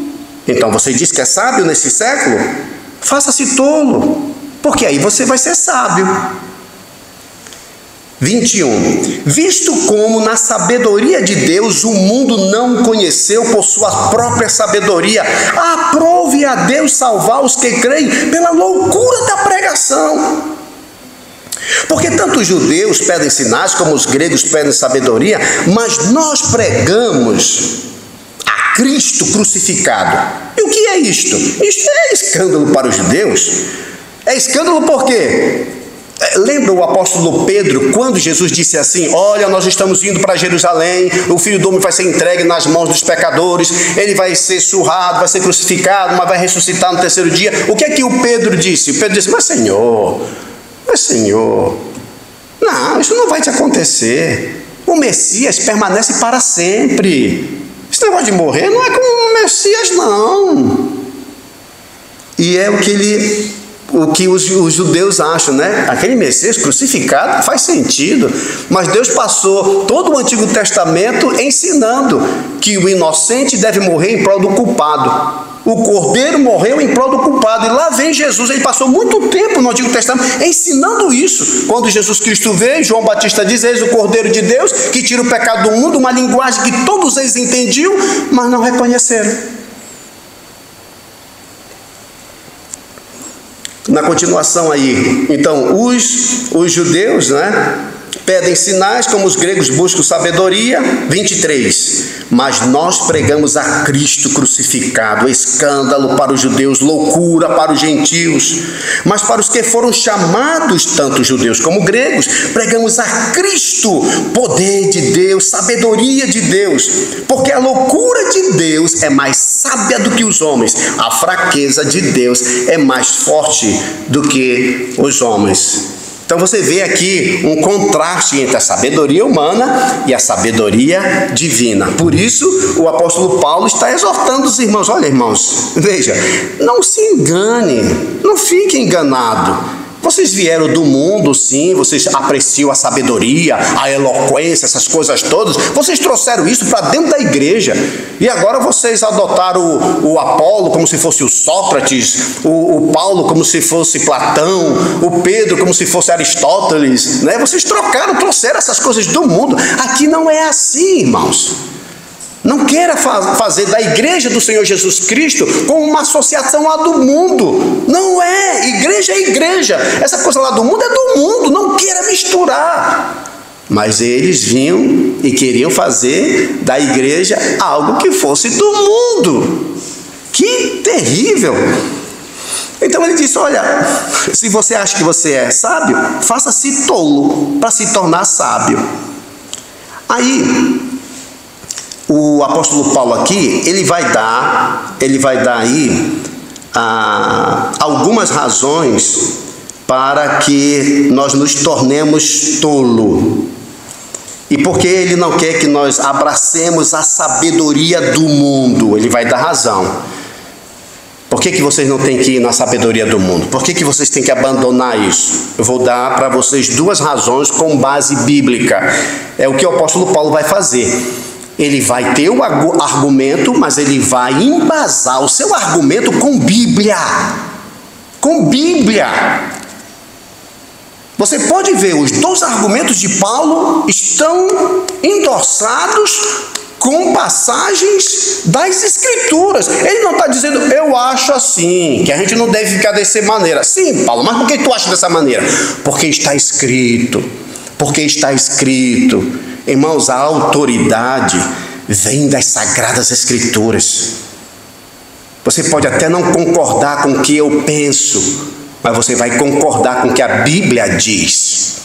Então você diz que é sábio nesse século? Faça-se tolo, porque aí você vai ser sábio. 21. Visto como na sabedoria de Deus o mundo não conheceu por sua própria sabedoria, aprove a Deus salvar os que creem pela loucura da pregação. Porque tanto os judeus pedem sinais como os gregos pedem sabedoria, mas nós pregamos a Cristo crucificado. E o que é isto? Isto é escândalo para os judeus. É escândalo por quê? Lembra o apóstolo Pedro, quando Jesus disse assim: olha, nós estamos indo para Jerusalém, o Filho do Homem vai ser entregue nas mãos dos pecadores, ele vai ser surrado, vai ser crucificado, mas vai ressuscitar no terceiro dia. O que é que o Pedro disse? O Pedro disse: mas Senhor, não, isso não vai te acontecer. O Messias permanece para sempre. Esse negócio de morrer não é como o Messias, não. E é o que os judeus acham, né? Aquele Messias crucificado faz sentido, mas Deus passou todo o Antigo Testamento ensinando que o inocente deve morrer em prol do culpado. O cordeiro morreu em prol do culpado, e lá vem Jesus. Ele passou muito tempo no Antigo Testamento ensinando isso. Quando Jesus Cristo veio, João Batista diz: eis o cordeiro de Deus que tira o pecado do mundo, uma linguagem que todos eles entendiam, mas não reconheceram. Na continuação aí, então, os judeus, né, pedem sinais como os gregos buscam sabedoria. 23. Mas nós pregamos a Cristo crucificado, escândalo para os judeus, loucura para os gentios. Mas para os que foram chamados, tanto judeus como gregos, pregamos a Cristo, poder de Deus, sabedoria de Deus. Porque a loucura de Deus é mais sábia do que os homens, a fraqueza de Deus é mais forte do que os homens. Então você vê aqui um contraste entre a sabedoria humana e a sabedoria divina. Por isso o apóstolo Paulo está exortando os irmãos: olha, irmãos, veja, não se engane, não fique enganado. Vocês vieram do mundo, sim, vocês apreciam a sabedoria, a eloquência, essas coisas todas. Vocês trouxeram isso para dentro da igreja. E agora vocês adotaram o Apolo como se fosse o Sócrates, o Paulo como se fosse Platão, o Pedro como se fosse Aristóteles, né? Vocês trouxeram essas coisas do mundo. Aqui não é assim, irmãos. Não queira fazer da igreja do Senhor Jesus Cristo como uma associação lá do mundo. Não é. Igreja é igreja. Essa coisa lá do mundo é do mundo. Não queira misturar. Mas eles vinham e queriam fazer da igreja algo que fosse do mundo. Que terrível. Então ele disse: olha, se você acha que você é sábio, faça-se tolo para se tornar sábio. Aí o apóstolo Paulo aqui, ele vai dar aí algumas razões para que nós nos tornemos tolo. E porque ele não quer que nós abracemos a sabedoria do mundo, ele vai dar razão. Por que vocês não têm que ir na sabedoria do mundo? Por que vocês têm que abandonar isso? Eu vou dar para vocês duas razões com base bíblica. É o que o apóstolo Paulo vai fazer. Ele vai ter o argumento, mas ele vai embasar o seu argumento com Bíblia. Com Bíblia. Você pode ver, os dois argumentos de Paulo estão endossados com passagens das Escrituras. Ele não está dizendo, eu acho assim, que a gente não deve ficar dessa maneira. Sim, Paulo, mas por que tu acha dessa maneira? Porque está escrito. Porque está escrito. Irmãos, a autoridade vem das Sagradas Escrituras. Você pode até não concordar com o que eu penso, mas você vai concordar com o que a Bíblia diz.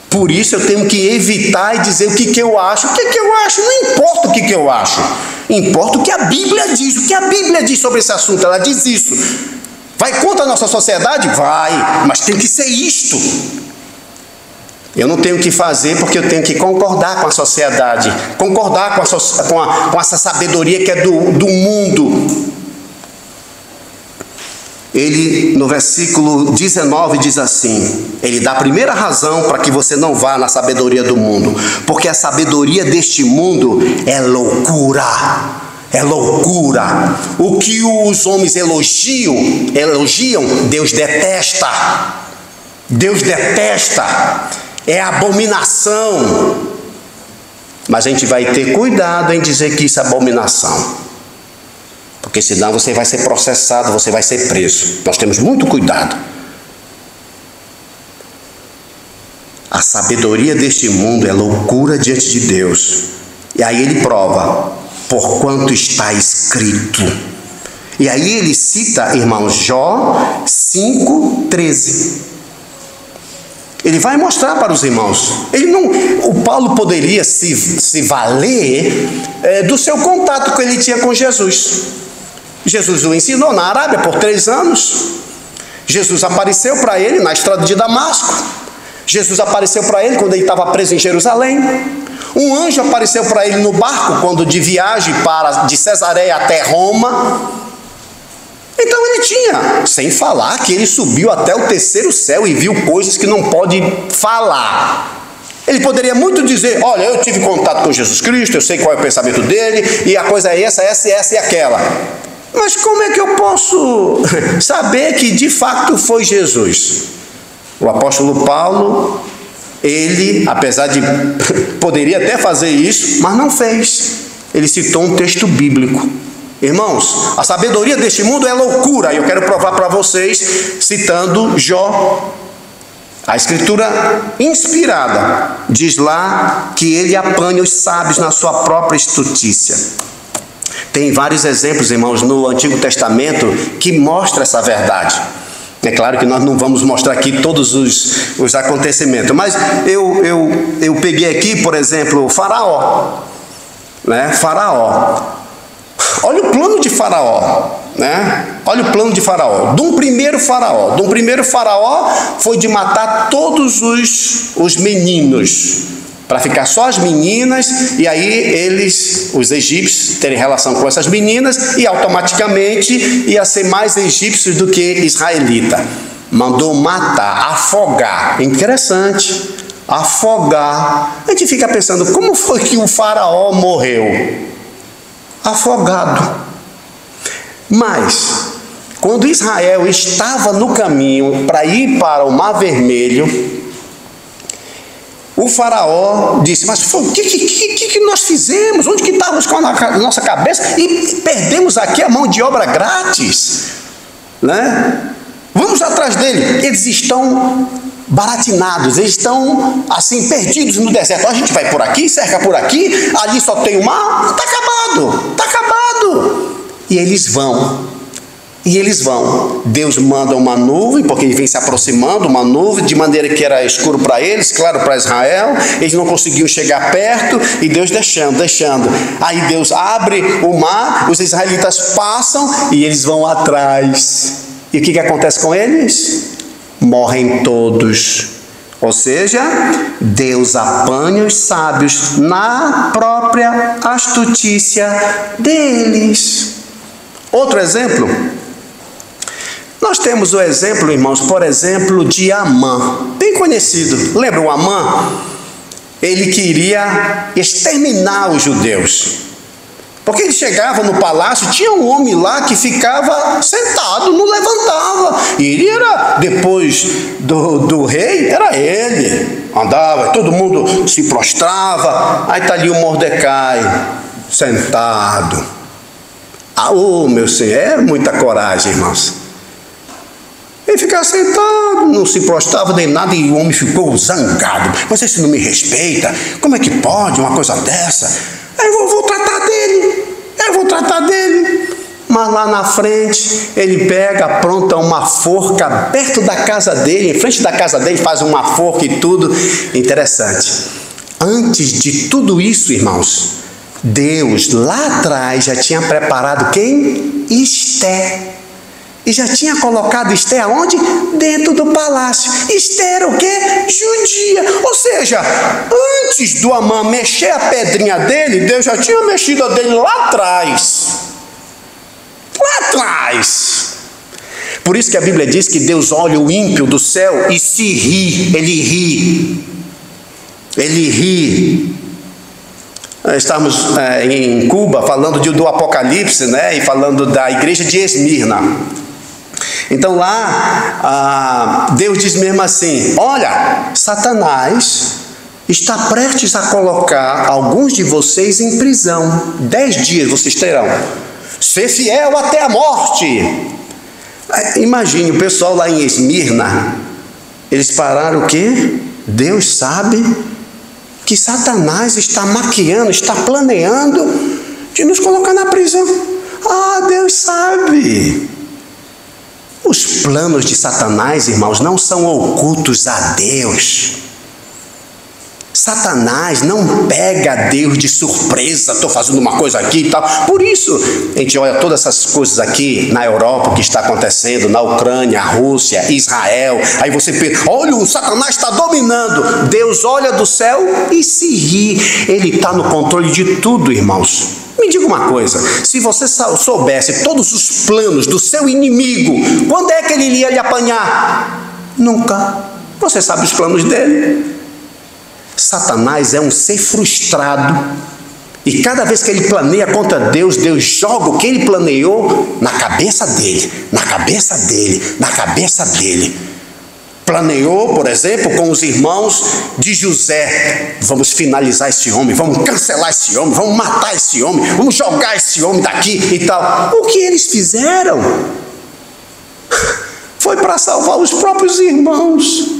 Por isso eu tenho que evitar e dizer o que eu acho. O que eu acho? Não importa o que eu acho. Importa o que a Bíblia diz. O que a Bíblia diz sobre esse assunto? Ela diz isso. Vai contra a nossa sociedade? Vai. Mas tem que ser isto. Eu não tenho que fazer porque eu tenho que concordar com a sociedade. Concordar com essa sabedoria que é do mundo. Ele, no versículo 19, diz assim, ele dá a primeira razão para que você não vá na sabedoria do mundo, porque a sabedoria deste mundo é loucura, é loucura. O que os homens elogiam, Deus detesta, é abominação. Mas a gente vai ter cuidado em dizer que isso é abominação, porque senão você vai ser processado, você vai ser preso. Nós temos muito cuidado. A sabedoria deste mundo é loucura diante de Deus. E aí ele prova, porquanto está escrito. E aí ele cita, irmãos, Jó 5,13. Ele vai mostrar para os irmãos. O Paulo poderia se valer do seu contato que ele tinha com Jesus. Jesus o ensinou na Arábia por 3 anos. Jesus apareceu para ele na estrada de Damasco. Jesus apareceu para ele quando ele estava preso em Jerusalém. Um anjo apareceu para ele no barco quando de viagem de Cesareia até Roma. Então ele tinha, sem falar que ele subiu até o 3º céu e viu coisas que não pode falar. Ele poderia muito dizer, olha, eu tive contato com Jesus Cristo, eu sei qual é o pensamento dele, e a coisa é essa e aquela. Mas como é que eu posso saber que de fato foi Jesus? O apóstolo Paulo, ele, apesar de poderia até fazer isso, mas não fez. Ele citou um texto bíblico. Irmãos, a sabedoria deste mundo é loucura, e eu quero provar para vocês citando Jó. A escritura inspirada diz lá que ele apanha os sábios na sua própria estutícia. Tem vários exemplos, irmãos, no Antigo Testamento que mostram essa verdade. É claro que nós não vamos mostrar aqui todos os acontecimentos, mas eu peguei aqui, por exemplo, o Faraó. Faraó. Olha o plano de Faraó. Olha o plano de Faraó. De um primeiro faraó foi de matar todos os meninos, para ficar só as meninas, e aí os egípcios, terem relação com essas meninas, e automaticamente ia ser mais egípcios do que israelita. Mandou matar, afogar. Interessante, afogar. A gente fica pensando, como foi que o faraó morreu? Afogado. Mas quando Israel estava no caminho para ir para o Mar Vermelho, o faraó disse, mas o que nós fizemos? Onde que estávamos com a nossa cabeça? E perdemos aqui a mão de obra grátis. Vamos atrás dele. Eles estão baratinados, eles estão assim perdidos no deserto. A gente vai por aqui, cerca por aqui, ali só tem o mar, está acabado. E eles vão. Deus manda uma nuvem, porque ele vem se aproximando, uma nuvem, de maneira que era escuro para eles, claro para Israel. Eles não conseguiam chegar perto, e Deus deixando. Aí Deus abre o mar, os israelitas passam e eles vão atrás. E o que acontece com eles? Morrem todos. Ou seja, Deus apanha os sábios na própria astutícia deles. Outro exemplo, nós temos o exemplo, irmãos, por exemplo, de Amã, bem conhecido. Lembra o Amã? Ele queria exterminar os judeus. Porque ele chegava no palácio, tinha um homem lá que ficava sentado, não levantava. E ele era, depois do rei, era ele. Andava, todo mundo se prostrava. Aí está ali o Mordecai, sentado. Oh, meu Senhor, é muita coragem, irmãos. Ele ficava sentado, não se prostrava nem nada, e o homem ficou zangado. Mas esse não me respeita, como é que pode uma coisa dessa? Eu vou tratar dele. Mas lá na frente, ele pega, apronta uma forca perto da casa dele, em frente da casa dele, faz uma forca e tudo. Interessante. Antes de tudo isso, irmãos, Deus lá atrás já tinha preparado quem? Esté. E já tinha colocado Esté aonde? Dentro do palácio. Esté era o quê? Judia. Ou seja, antes do Amã mexer a pedrinha dele, Deus já tinha mexido a dele lá atrás. Lá atrás. Por isso que a Bíblia diz que Deus olha o ímpio do céu e se ri. Ele ri. Estamos em Cuba falando do Apocalipse, né? E falando da igreja de Esmirna. Então lá, Deus diz mesmo assim: olha, Satanás está prestes a colocar alguns de vocês em prisão. 10 dias vocês terão. Ser fiel até a morte. Imagine o pessoal lá em Esmirna. Eles pararam o quê? Deus sabe que Satanás está maquiando, está planeando de nos colocar na prisão. Deus sabe. Os planos de Satanás, irmãos, não são ocultos a Deus. Satanás não pega Deus de surpresa, estou fazendo uma coisa aqui e tal. Por isso, a gente olha todas essas coisas aqui na Europa, o que está acontecendo, na Ucrânia, a Rússia, Israel. Aí você pensa, olha, o Satanás está dominando. Deus olha do céu e se ri. Ele está no controle de tudo, irmãos. Me diga uma coisa, se você soubesse todos os planos do seu inimigo, quando é que ele iria lhe apanhar? Nunca. Você sabe os planos dele. Satanás é um ser frustrado, e cada vez que ele planeia contra Deus, Deus joga o que ele planeou na cabeça dele. Planeou, por exemplo, com os irmãos de José: vamos finalizar esse homem, vamos cancelar esse homem, vamos matar esse homem, vamos jogar esse homem daqui e tal. O que eles fizeram foi para salvar os próprios irmãos.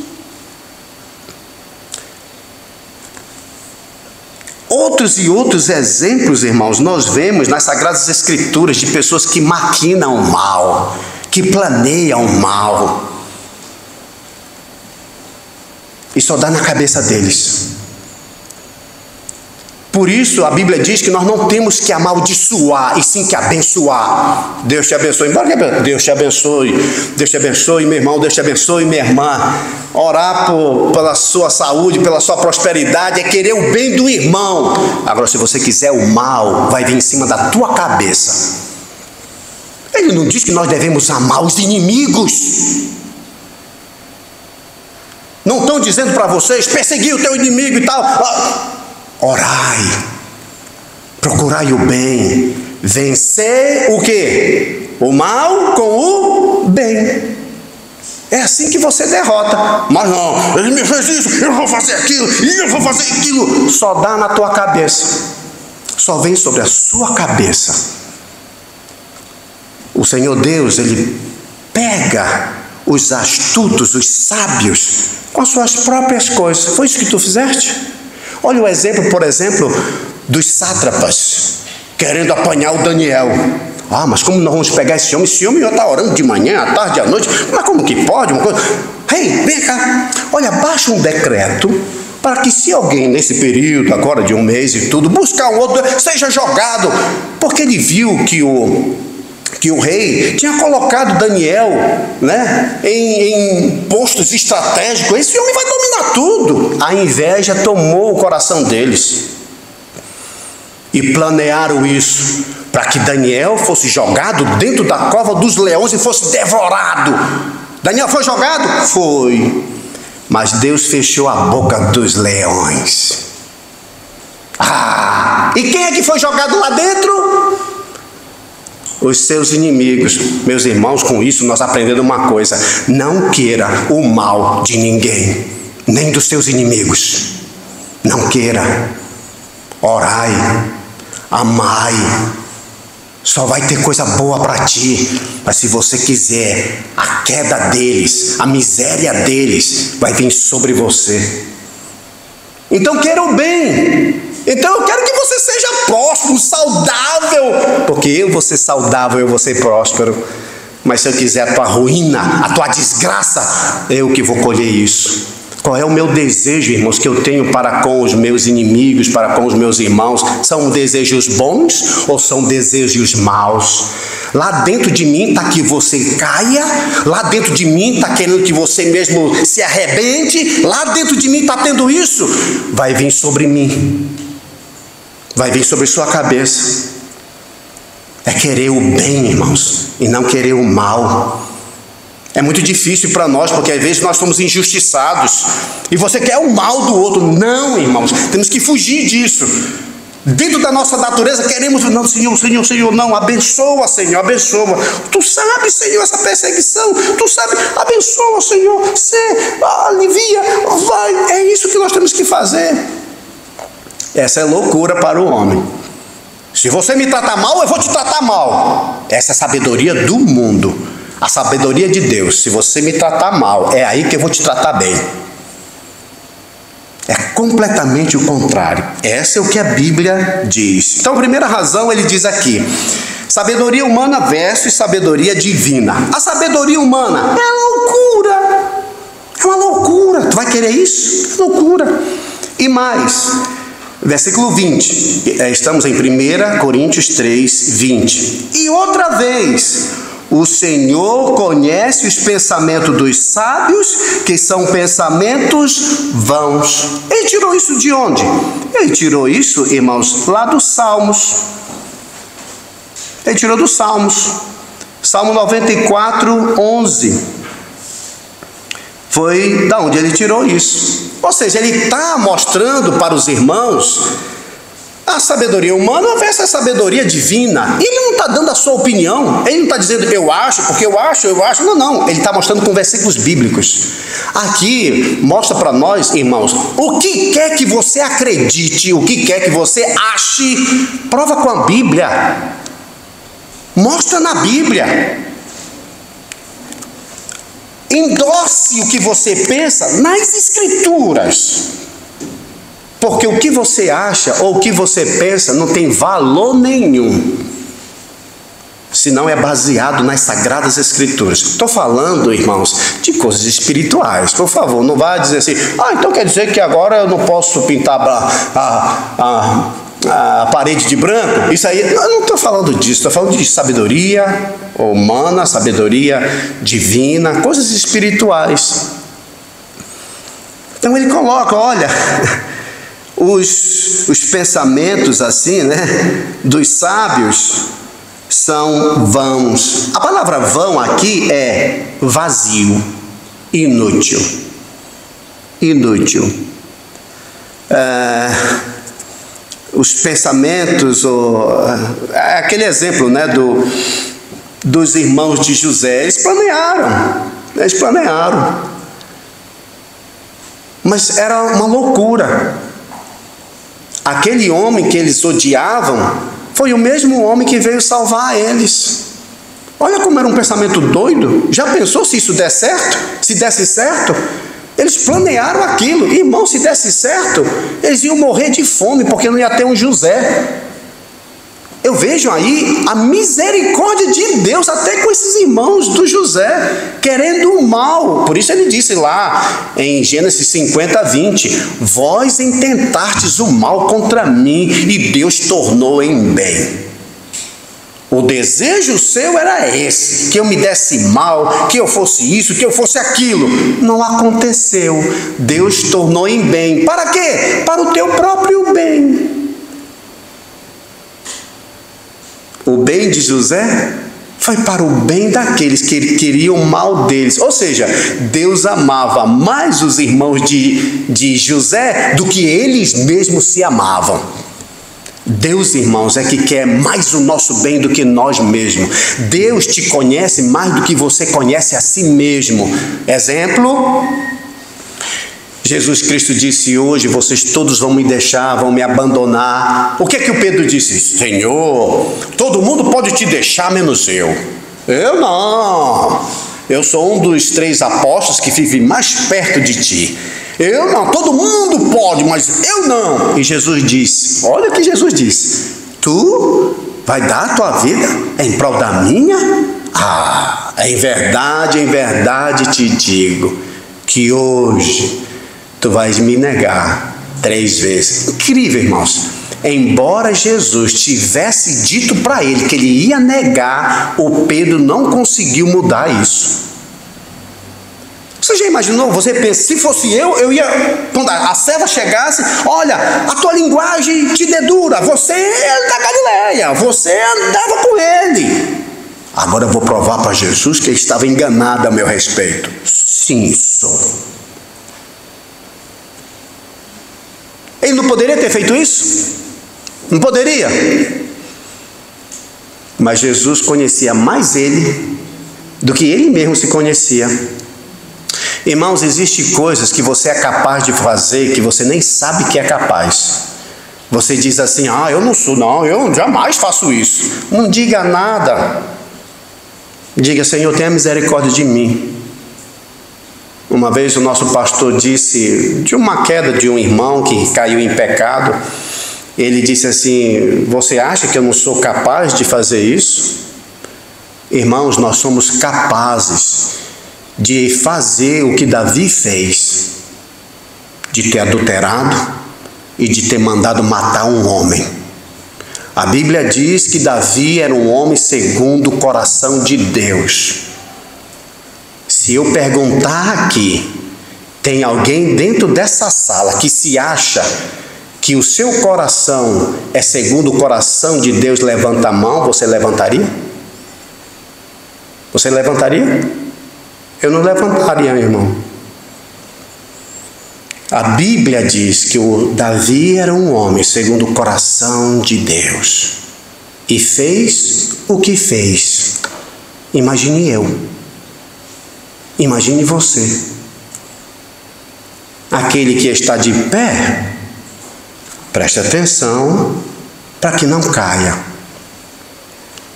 Outros e outros exemplos, irmãos, nós vemos nas Sagradas Escrituras de pessoas que maquinam o mal, que planeiam o mal. E só dá na cabeça deles. Por isso a Bíblia diz que nós não temos que amaldiçoar, e sim que abençoar. Deus te abençoe. Deus te abençoe. Deus te abençoe, meu irmão. Deus te abençoe, minha irmã. Orar pela sua saúde, pela sua prosperidade, é querer o bem do irmão. Agora, se você quiser o mal, vai vir em cima da tua cabeça. Ele não diz que nós devemos amar os inimigos. Não estão dizendo para vocês perseguir o teu inimigo e tal. Orai, procurai o bem, vencer o quê? O mal com o bem. É assim que você derrota. Mas não, ele me fez isso, eu vou fazer aquilo, e eu vou fazer aquilo. Só dá na tua cabeça. Só vem sobre a sua cabeça. O Senhor Deus, Ele pega os astutos, os sábios, com as suas próprias coisas. Foi isso que tu fizeste? Olha o exemplo, por exemplo, dos sátrapas querendo apanhar o Daniel. Mas como nós vamos pegar esse homem? Esse homem já está orando de manhã, à tarde, à noite. Mas como que pode uma coisa? Vem cá. Olha, baixa um decreto para que, se alguém nesse período agora de um mês e tudo, buscar um outro, seja jogado. Porque ele viu que o rei tinha colocado Daniel, né, em postos estratégicos. Esse homem vai dominar tudo. A inveja tomou o coração deles e planearam isso para que Daniel fosse jogado dentro da cova dos leões e fosse devorado. Daniel foi jogado? Foi. Mas Deus fechou a boca dos leões. E quem é que foi jogado lá dentro? Os seus inimigos. Meus irmãos, com isso nós aprendemos uma coisa: não queira o mal de ninguém, nem dos seus inimigos. Não queira. Orai, Amai. Só vai ter coisa boa para ti. Mas se você quiser, a queda deles, a miséria deles vai vir sobre você. Então queira o bem. Então eu quero que você seja próspero, saudável. Porque eu vou ser saudável, eu vou ser próspero. Mas se eu quiser a tua ruína, a tua desgraça, eu que vou colher isso. Qual é o meu desejo, irmãos, que eu tenho para com os meus inimigos, para com os meus irmãos? São desejos bons ou são desejos maus? Lá dentro de mim está que você caia, lá dentro de mim está querendo que você mesmo se arrebente, lá dentro de mim está tendo isso. Vai vir sobre mim, vai vir sobre sua cabeça. É querer o bem, irmãos, e não querer o mal. É muito difícil para nós, porque às vezes nós somos injustiçados e você quer o mal do outro. Não, irmãos, temos que fugir disso. Dentro da nossa natureza queremos, não, Senhor, não, abençoa, Senhor, abençoa. Tu sabe, Senhor, essa perseguição, tu sabe, abençoa, Senhor, alivia, vai. É isso que nós temos que fazer. Essa é loucura para o homem. Se você me tratar mal, eu vou te tratar mal. Essa é a sabedoria do mundo. A sabedoria de Deus. Se você me tratar mal, é aí que eu vou te tratar bem. É completamente o contrário. Essa é o que a Bíblia diz. Então, a primeira razão, ele diz aqui: sabedoria humana versus sabedoria divina. A sabedoria humana é loucura. É uma loucura. Tu vai querer isso? É loucura. E mais, versículo 20. Estamos em 1 Coríntios 3, 20. E outra vez, o Senhor conhece os pensamentos dos sábios, que são pensamentos vãos. Ele tirou isso de onde? Ele tirou isso, irmãos, lá dos Salmos. Ele tirou dos Salmos. Salmo 94, 11. Foi da onde ele tirou isso. Ou seja, ele está mostrando para os irmãos a sabedoria humana versus a sabedoria divina. Ele não está dando a sua opinião. Ele não está dizendo eu acho, porque eu acho. Não. Ele está mostrando com versículos bíblicos. Aqui mostra para nós, irmãos, o que quer que você acredite, o que quer que você ache, prova com a Bíblia. Mostra na Bíblia. Endosse o que você pensa nas Escrituras. Porque o que você acha ou o que você pensa não tem valor nenhum, se não é baseado nas Sagradas Escrituras. Estou falando, irmãos, de coisas espirituais. Por favor, não vá dizer assim, então quer dizer que agora eu não posso pintar a parede de branco? Isso aí, eu não estou falando disso. Estou falando de sabedoria humana, sabedoria divina, coisas espirituais. Então ele coloca, olha, os pensamentos assim, né, dos sábios são vãos. A palavra vão aqui é vazio, inútil. Os pensamentos, aquele exemplo, né, dos irmãos de José, eles planearam. Mas era uma loucura. Aquele homem que eles odiavam foi o mesmo homem que veio salvar eles. Olha como era um pensamento doido. Já pensou se isso der certo? Se desse certo? Eles planearam aquilo. Irmão, se desse certo, eles iam morrer de fome, porque não ia ter um José. Eu vejo aí a misericórdia de Deus até com esses irmãos do José, querendo o mal. Por isso ele disse lá em Gênesis 50, 20: vós intentastes o mal contra mim e Deus tornou em bem. O desejo seu era esse, que eu me desse mal, que eu fosse isso, que eu fosse aquilo. Não aconteceu. Deus tornou em bem. Para quê? Para o teu próprio bem. O bem de José foi para o bem daqueles que queriam o mal deles. Ou seja, Deus amava mais os irmãos de José do que eles mesmos se amavam. Deus, irmãos, é que quer mais o nosso bem do que nós mesmos. Deus te conhece mais do que você conhece a si mesmo. Exemplo, Jesus Cristo disse: hoje vocês todos vão me deixar, vão me abandonar. O que é que o Pedro disse? Senhor, todo mundo pode te deixar, menos eu. Eu não. Eu sou um dos 3 apóstolos que vive mais perto de ti. Eu não. Todo mundo pode, mas eu não. E Jesus disse, olha o que Jesus disse: tu vai dar a tua vida em prol da minha? Em verdade te digo que hoje tu vais me negar 3 vezes. Incrível, irmãos. Embora Jesus tivesse dito para ele que ele ia negar, o Pedro não conseguiu mudar isso. Você já imaginou? Você pensa, se fosse eu ia, quando a serva chegasse, olha, a tua linguagem te dedura, você é da Galileia, você andava com ele. Agora eu vou provar para Jesus que ele estava enganado a meu respeito. Sim, sou. Ele não poderia ter feito isso? Não poderia? Mas Jesus conhecia mais ele do que ele mesmo se conhecia. Irmãos, existem coisas que você é capaz de fazer que você nem sabe que é capaz. Você diz assim: eu não sou, não, eu jamais faço isso. Não diga nada. Diga: Senhor, tenha misericórdia de mim. Uma vez o nosso pastor disse de uma queda de um irmão que caiu em pecado. Ele disse assim: você acha que eu não sou capaz de fazer isso? Irmãos, nós somos capazes de fazer o que Davi fez, de ter adulterado e de ter mandado matar um homem. A Bíblia diz que Davi era um homem segundo o coração de Deus. Se eu perguntar aqui, tem alguém dentro dessa sala que se acha que o seu coração é segundo o coração de Deus, levanta a mão, você levantaria? Você levantaria? Eu não levantaria, meu irmão. A Bíblia diz que o Davi era um homem segundo o coração de Deus e fez o que fez. Imagine eu. Imagine você. Aquele que está de pé, preste atenção para que não caia.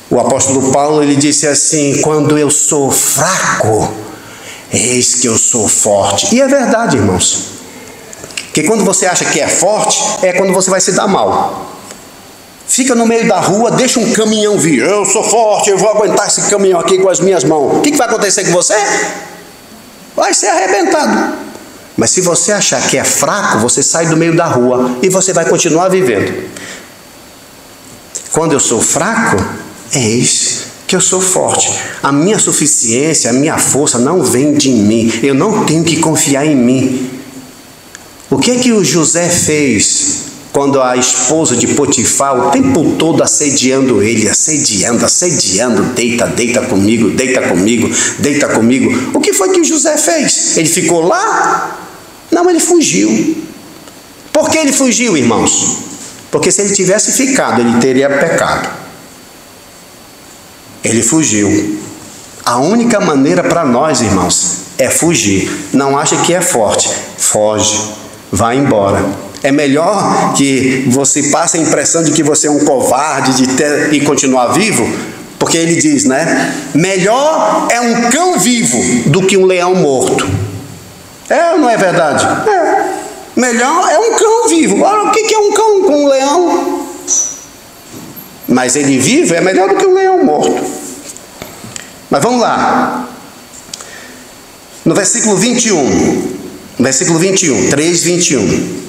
O apóstolo Paulo, ele disse assim: quando eu sou fraco, eis que eu sou forte. E é verdade, irmãos. Porque quando você acha que é forte, é quando você vai se dar mal. Fica no meio da rua, deixa um caminhão vir. Eu sou forte, eu vou aguentar esse caminhão aqui com as minhas mãos. O que vai acontecer com você? Vai ser arrebentado. Mas se você achar que é fraco, você sai do meio da rua e você vai continuar vivendo. Quando eu sou fraco, eis que eu sou forte. A minha suficiência, a minha força não vem de mim. Eu não tenho que confiar em mim. O que é que o José fez quando a esposa de Potifar o tempo todo assediando ele, assediando, deita comigo, deita comigo. O que foi que o José fez? Ele ficou lá? Não, ele fugiu. Por que ele fugiu, irmãos? Porque se ele tivesse ficado, ele teria pecado. Ele fugiu. A única maneira para nós, irmãos, é fugir. Não acha que é forte? Foge. Vai embora. É melhor que você passe a impressão de que você é um covarde e continuar vivo, porque ele diz, né? Melhor é um cão vivo do que um leão morto. É ou não é verdade? É. Melhor é um cão vivo. Agora, o que é um cão com um leão? Mas ele vivo é melhor do que um leão morto. Mas vamos lá. No versículo 21. Versículo 21, 3:21.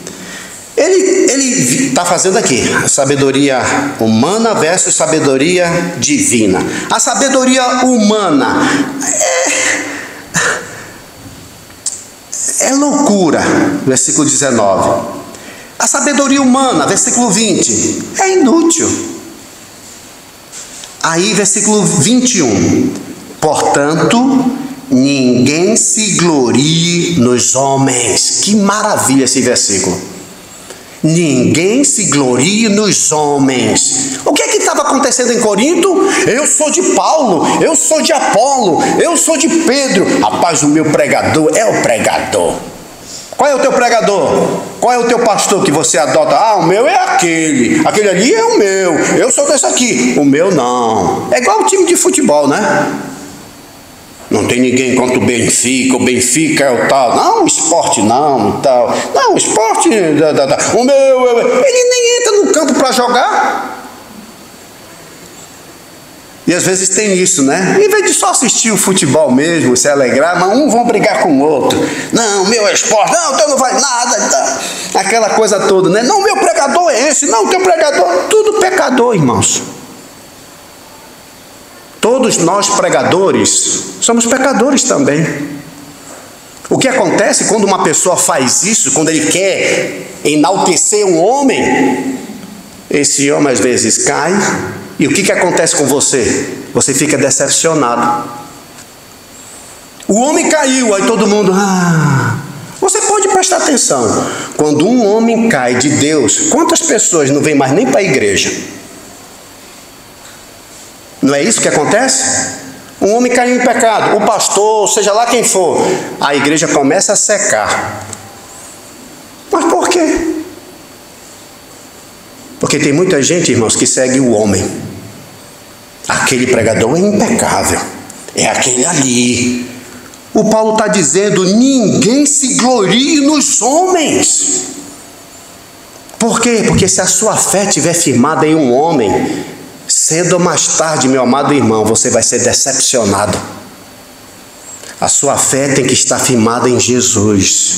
Ele está fazendo aqui sabedoria humana versus sabedoria divina. A sabedoria humana é loucura, versículo 19. A sabedoria humana, versículo 20, é inútil. Aí, versículo 21. Portanto, ninguém se glorie nos homens. Que maravilha esse versículo. Ninguém se glorie nos homens. O que é que estava acontecendo em Corinto? Eu sou de Paulo, eu sou de Apolo, eu sou de Pedro. Rapaz, o meu pregador é o pregador. Qual é o teu pregador? Qual é o teu pastor que você adota? Ah, o meu é aquele. Aquele ali é o meu. Eu sou desse aqui. O meu não. É igual o time de futebol, né? Não tem ninguém contra o Benfica. O Benfica é o tal. Não, o esporte não, tal. Não, o esporte... O meu... Ele nem entra no campo para jogar. E às vezes tem isso, né? Em vez de só assistir o futebol mesmo, se alegrar, mas um vão brigar com o outro. Não, meu é esporte, não, teu não vai nada, tá. Aquela coisa toda, né? Não, meu pregador é esse, não, teu pregador, tudo pecador, irmãos. Todos nós pregadores somos pecadores também. O que acontece quando uma pessoa faz isso, quando ele quer enaltecer um homem, esse homem às vezes cai. E o que acontece com você? Você fica decepcionado. O homem caiu, aí todo mundo... Você pode prestar atenção. Quando um homem cai de Deus, quantas pessoas não vêm mais nem para a igreja? Não é isso que acontece? Um homem caiu em pecado, o pastor, seja lá quem for, a igreja começa a secar. Mas por quê? Porque tem muita gente, irmãos, que segue o homem. Aquele pregador é impecável. É aquele ali. O Paulo está dizendo, ninguém se glorie nos homens. Por quê? Porque se a sua fé estiver firmada em um homem, cedo ou mais tarde, meu amado irmão, você vai ser decepcionado. A sua fé tem que estar firmada em Jesus.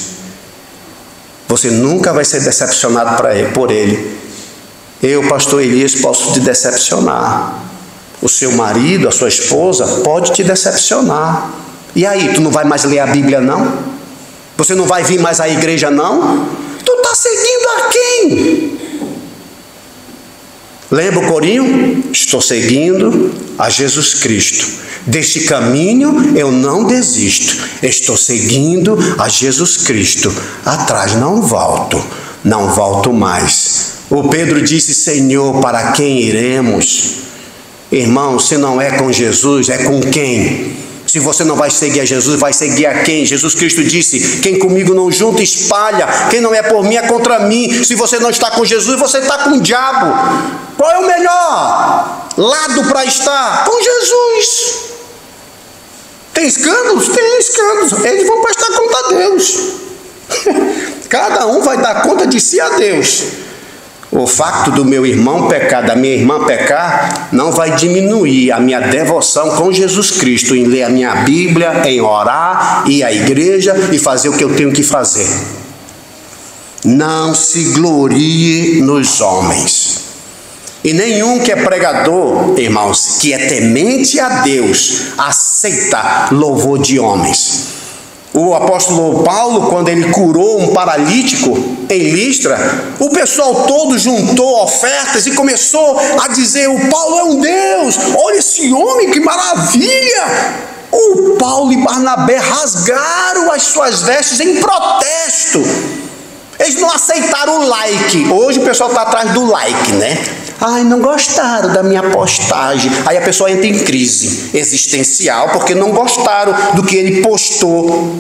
Você nunca vai ser decepcionado por ele. Eu, pastor Elias, posso te decepcionar. O seu marido, a sua esposa, pode te decepcionar. E aí, tu não vai mais ler a Bíblia, não? Você não vai vir mais à igreja, não? Tu está seguindo a quem? Lembra o corinho? Estou seguindo a Jesus Cristo. Deste caminho eu não desisto. Estou seguindo a Jesus Cristo. Atrás não volto mais. O Pedro disse, Senhor, para quem iremos? Irmão, se não é com Jesus, é com quem? Se você não vai seguir a Jesus, vai seguir a quem? Jesus Cristo disse, quem comigo não junta, espalha. Quem não é por mim, é contra mim. Se você não está com Jesus, você está com o diabo. Qual é o melhor lado para estar? Com Jesus. Tem escândalos? Tem escândalos. Eles vão prestar conta a Deus. Cada um vai dar conta de si a Deus. O facto do meu irmão pecar, da minha irmã pecar, não vai diminuir a minha devoção com Jesus Cristo em ler a minha Bíblia, em orar, ir à igreja e fazer o que eu tenho que fazer. Não se glorie nos homens. E nenhum que é pregador, irmãos, que é temente a Deus, aceita louvor de homens. O apóstolo Paulo, quando ele curou um paralítico em Listra, o pessoal todo juntou ofertas e começou a dizer, o Paulo é um Deus, olha esse homem, que maravilha! O Paulo e Barnabé rasgaram as suas vestes em protesto. Eles não aceitaram o like. Hoje o pessoal está atrás do like, né? Ai, não gostaram da minha postagem. Aí a pessoa entra em crise existencial porque não gostaram do que ele postou.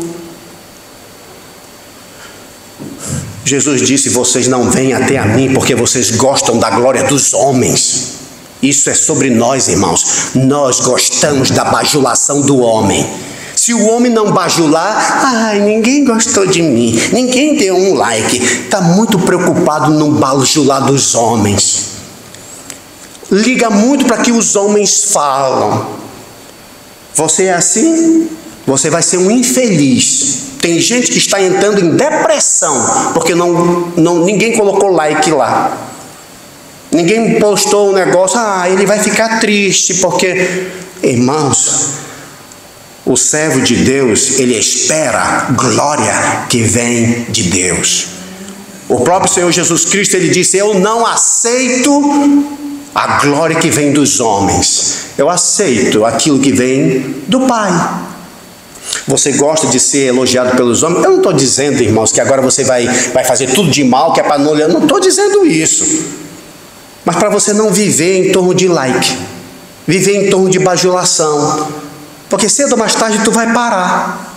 Jesus disse, vocês não vêm até a mim porque vocês gostam da glória dos homens. Isso é sobre nós, irmãos. Nós gostamos da bajulação do homem. Se o homem não bajular, ai, ninguém gostou de mim, ninguém deu um like. Está muito preocupado no bajular dos homens. Liga muito para que os homens falam. Você é assim? Você vai ser um infeliz. Tem gente que está entrando em depressão porque ninguém colocou like lá. Ninguém postou um negócio, ele vai ficar triste porque... Irmãos, o servo de Deus, ele espera glória que vem de Deus. O próprio Senhor Jesus Cristo, ele disse, eu não aceito a glória que vem dos homens. Eu aceito aquilo que vem do Pai. Você gosta de ser elogiado pelos homens? Eu não estou dizendo, irmãos, que agora você vai fazer tudo de mal, que é para não olhar. Não estou dizendo isso. Mas para você não viver em torno de like. Viver em torno de bajulação. Porque cedo ou mais tarde tu vai parar.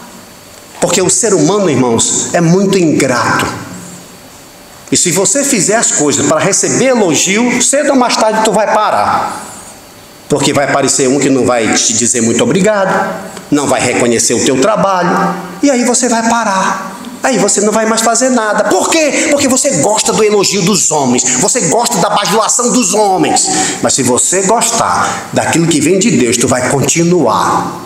Porque o ser humano, irmãos, é muito ingrato. E se você fizer as coisas para receber elogio, cedo ou mais tarde tu vai parar. Porque vai aparecer um que não vai te dizer muito obrigado, não vai reconhecer o teu trabalho, e aí você vai parar. Aí você não vai mais fazer nada. Por quê? Porque você gosta do elogio dos homens, você gosta da bajulação dos homens. Mas se você gostar daquilo que vem de Deus, tu vai continuar.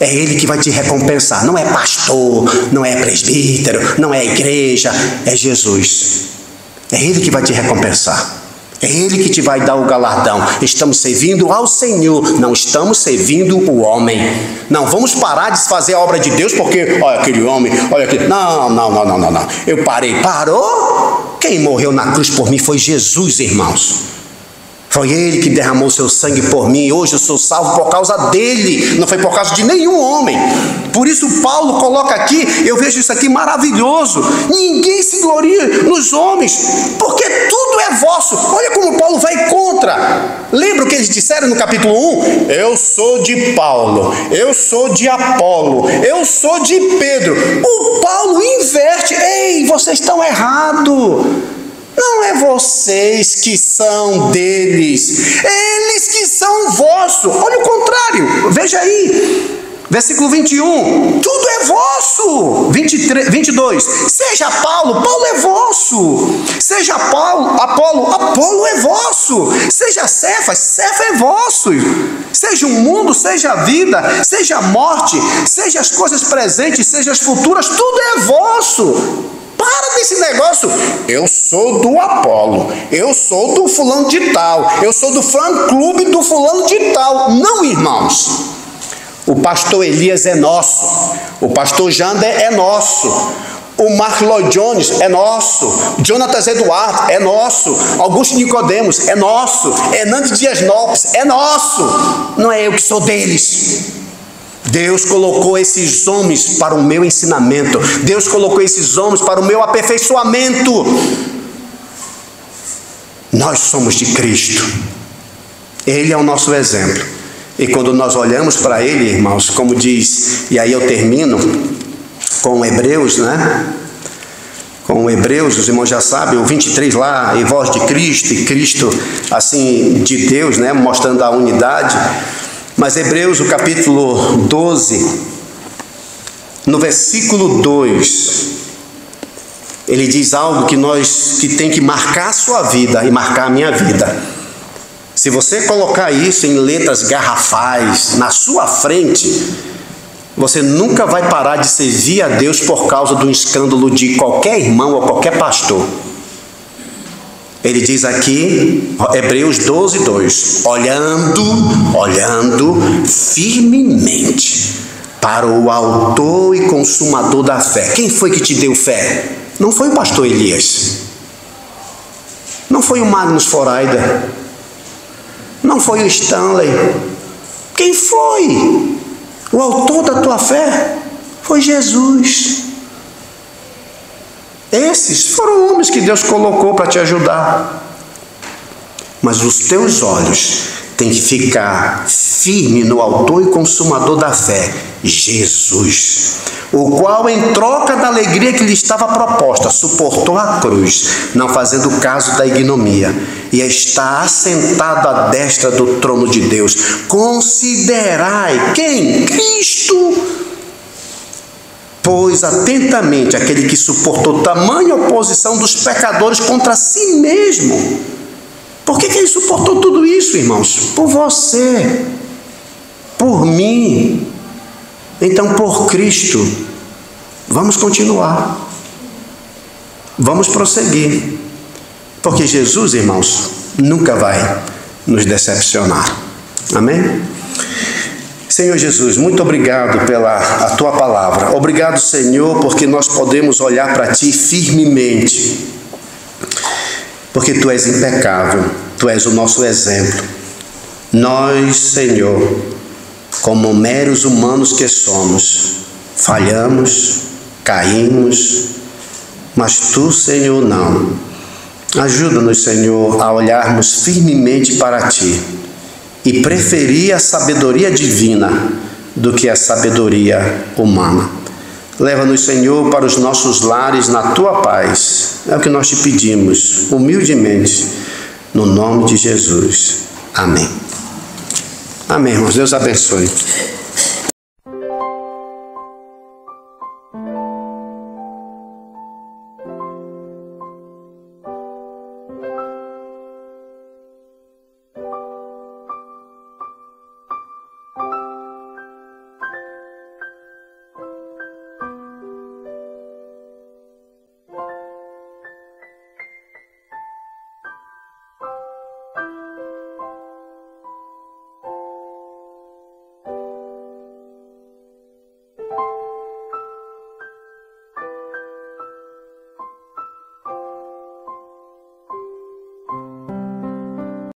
É Ele que vai te recompensar. Não é pastor, não é presbítero, não é igreja, é Jesus. É Ele que vai te recompensar. É Ele que te vai dar o galardão. Estamos servindo ao Senhor, não estamos servindo o homem. Não, vamos parar de fazer a obra de Deus porque, olha aquele homem, olha aquele... Não. Eu parei. Parou? Quem morreu na cruz por mim foi Jesus, irmãos. Foi Ele que derramou seu sangue por mim. Hoje eu sou salvo por causa dele. Não foi por causa de nenhum homem. Por isso Paulo coloca aqui, eu vejo isso aqui maravilhoso. Ninguém se gloria nos homens, porque tudo é vosso. Olha como Paulo vai contra. Lembra o que eles disseram no capítulo 1? Eu sou de Paulo, eu sou de Apolo, eu sou de Pedro. O Paulo inverte. Ei, vocês estão errados. Não é vocês que são deles, eles que são vossos. Olha o contrário, veja aí, versículo 21, tudo é vosso. 22, seja Paulo, Paulo é vosso. Seja Apolo, Apolo é vosso. Seja Cefas, Cefas é vosso. Seja o mundo, seja a vida, seja a morte, seja as coisas presentes, seja as futuras, tudo é vosso. Para desse negócio, eu sou do Apolo, eu sou do fulano de tal, eu sou do fã-clube do fulano de tal. Não, irmãos, o pastor Elias é nosso, o pastor Jander é nosso, o Mark Lloyd Jones é nosso, Jonatas Eduardo é nosso, Augusto Nicodemos é nosso, Hernandes Dias Lopes é nosso. Não é eu que sou deles. Deus colocou esses homens para o meu ensinamento. Deus colocou esses homens para o meu aperfeiçoamento. Nós somos de Cristo. Ele é o nosso exemplo. E quando nós olhamos para Ele, irmãos, como diz, e aí eu termino com Hebreus, né? Com Hebreus, os irmãos já sabem, o 23 lá, e voz de Cristo, e Cristo, assim, de Deus, né? Mostrando a unidade. Mas Hebreus, o capítulo 12, no versículo 2, ele diz algo que tem que marcar a sua vida e marcar a minha vida. Se você colocar isso em letras garrafais na sua frente, você nunca vai parar de servir a Deus por causa do escândalo de qualquer irmão ou qualquer pastor. Ele diz aqui, Hebreus 12, 2, olhando firmemente para o autor e consumador da fé. Quem foi que te deu fé? Não foi o pastor Elias, não foi o Magnus Foraida, não foi o Stanley. Quem foi? O autor da tua fé foi Jesus. Esses foram homens que Deus colocou para te ajudar. Mas os teus olhos têm que ficar firme no autor e consumador da fé, Jesus, o qual, em troca da alegria que lhe estava proposta, suportou a cruz, não fazendo caso da ignomia, e está assentado à destra do trono de Deus. Considerai quem? Cristo. Pois atentamente aquele que suportou tamanha oposição dos pecadores contra si mesmo. Por que ele suportou tudo isso, irmãos? Por você, por mim. Então, por Cristo, vamos continuar, vamos prosseguir, porque Jesus, irmãos, nunca vai nos decepcionar. Amém? Senhor Jesus, muito obrigado pela a tua palavra. Obrigado, Senhor, porque nós podemos olhar para ti firmemente, porque tu és impecável, tu és o nosso exemplo. Nós, Senhor, como meros humanos que somos, falhamos, caímos, mas tu, Senhor, não. Ajuda-nos, Senhor, a olharmos firmemente para ti e preferir a sabedoria divina do que a sabedoria humana. Leva-nos, Senhor, para os nossos lares na tua paz. É o que nós te pedimos, humildemente, no nome de Jesus. Amém. Amém, irmãos. Deus abençoe.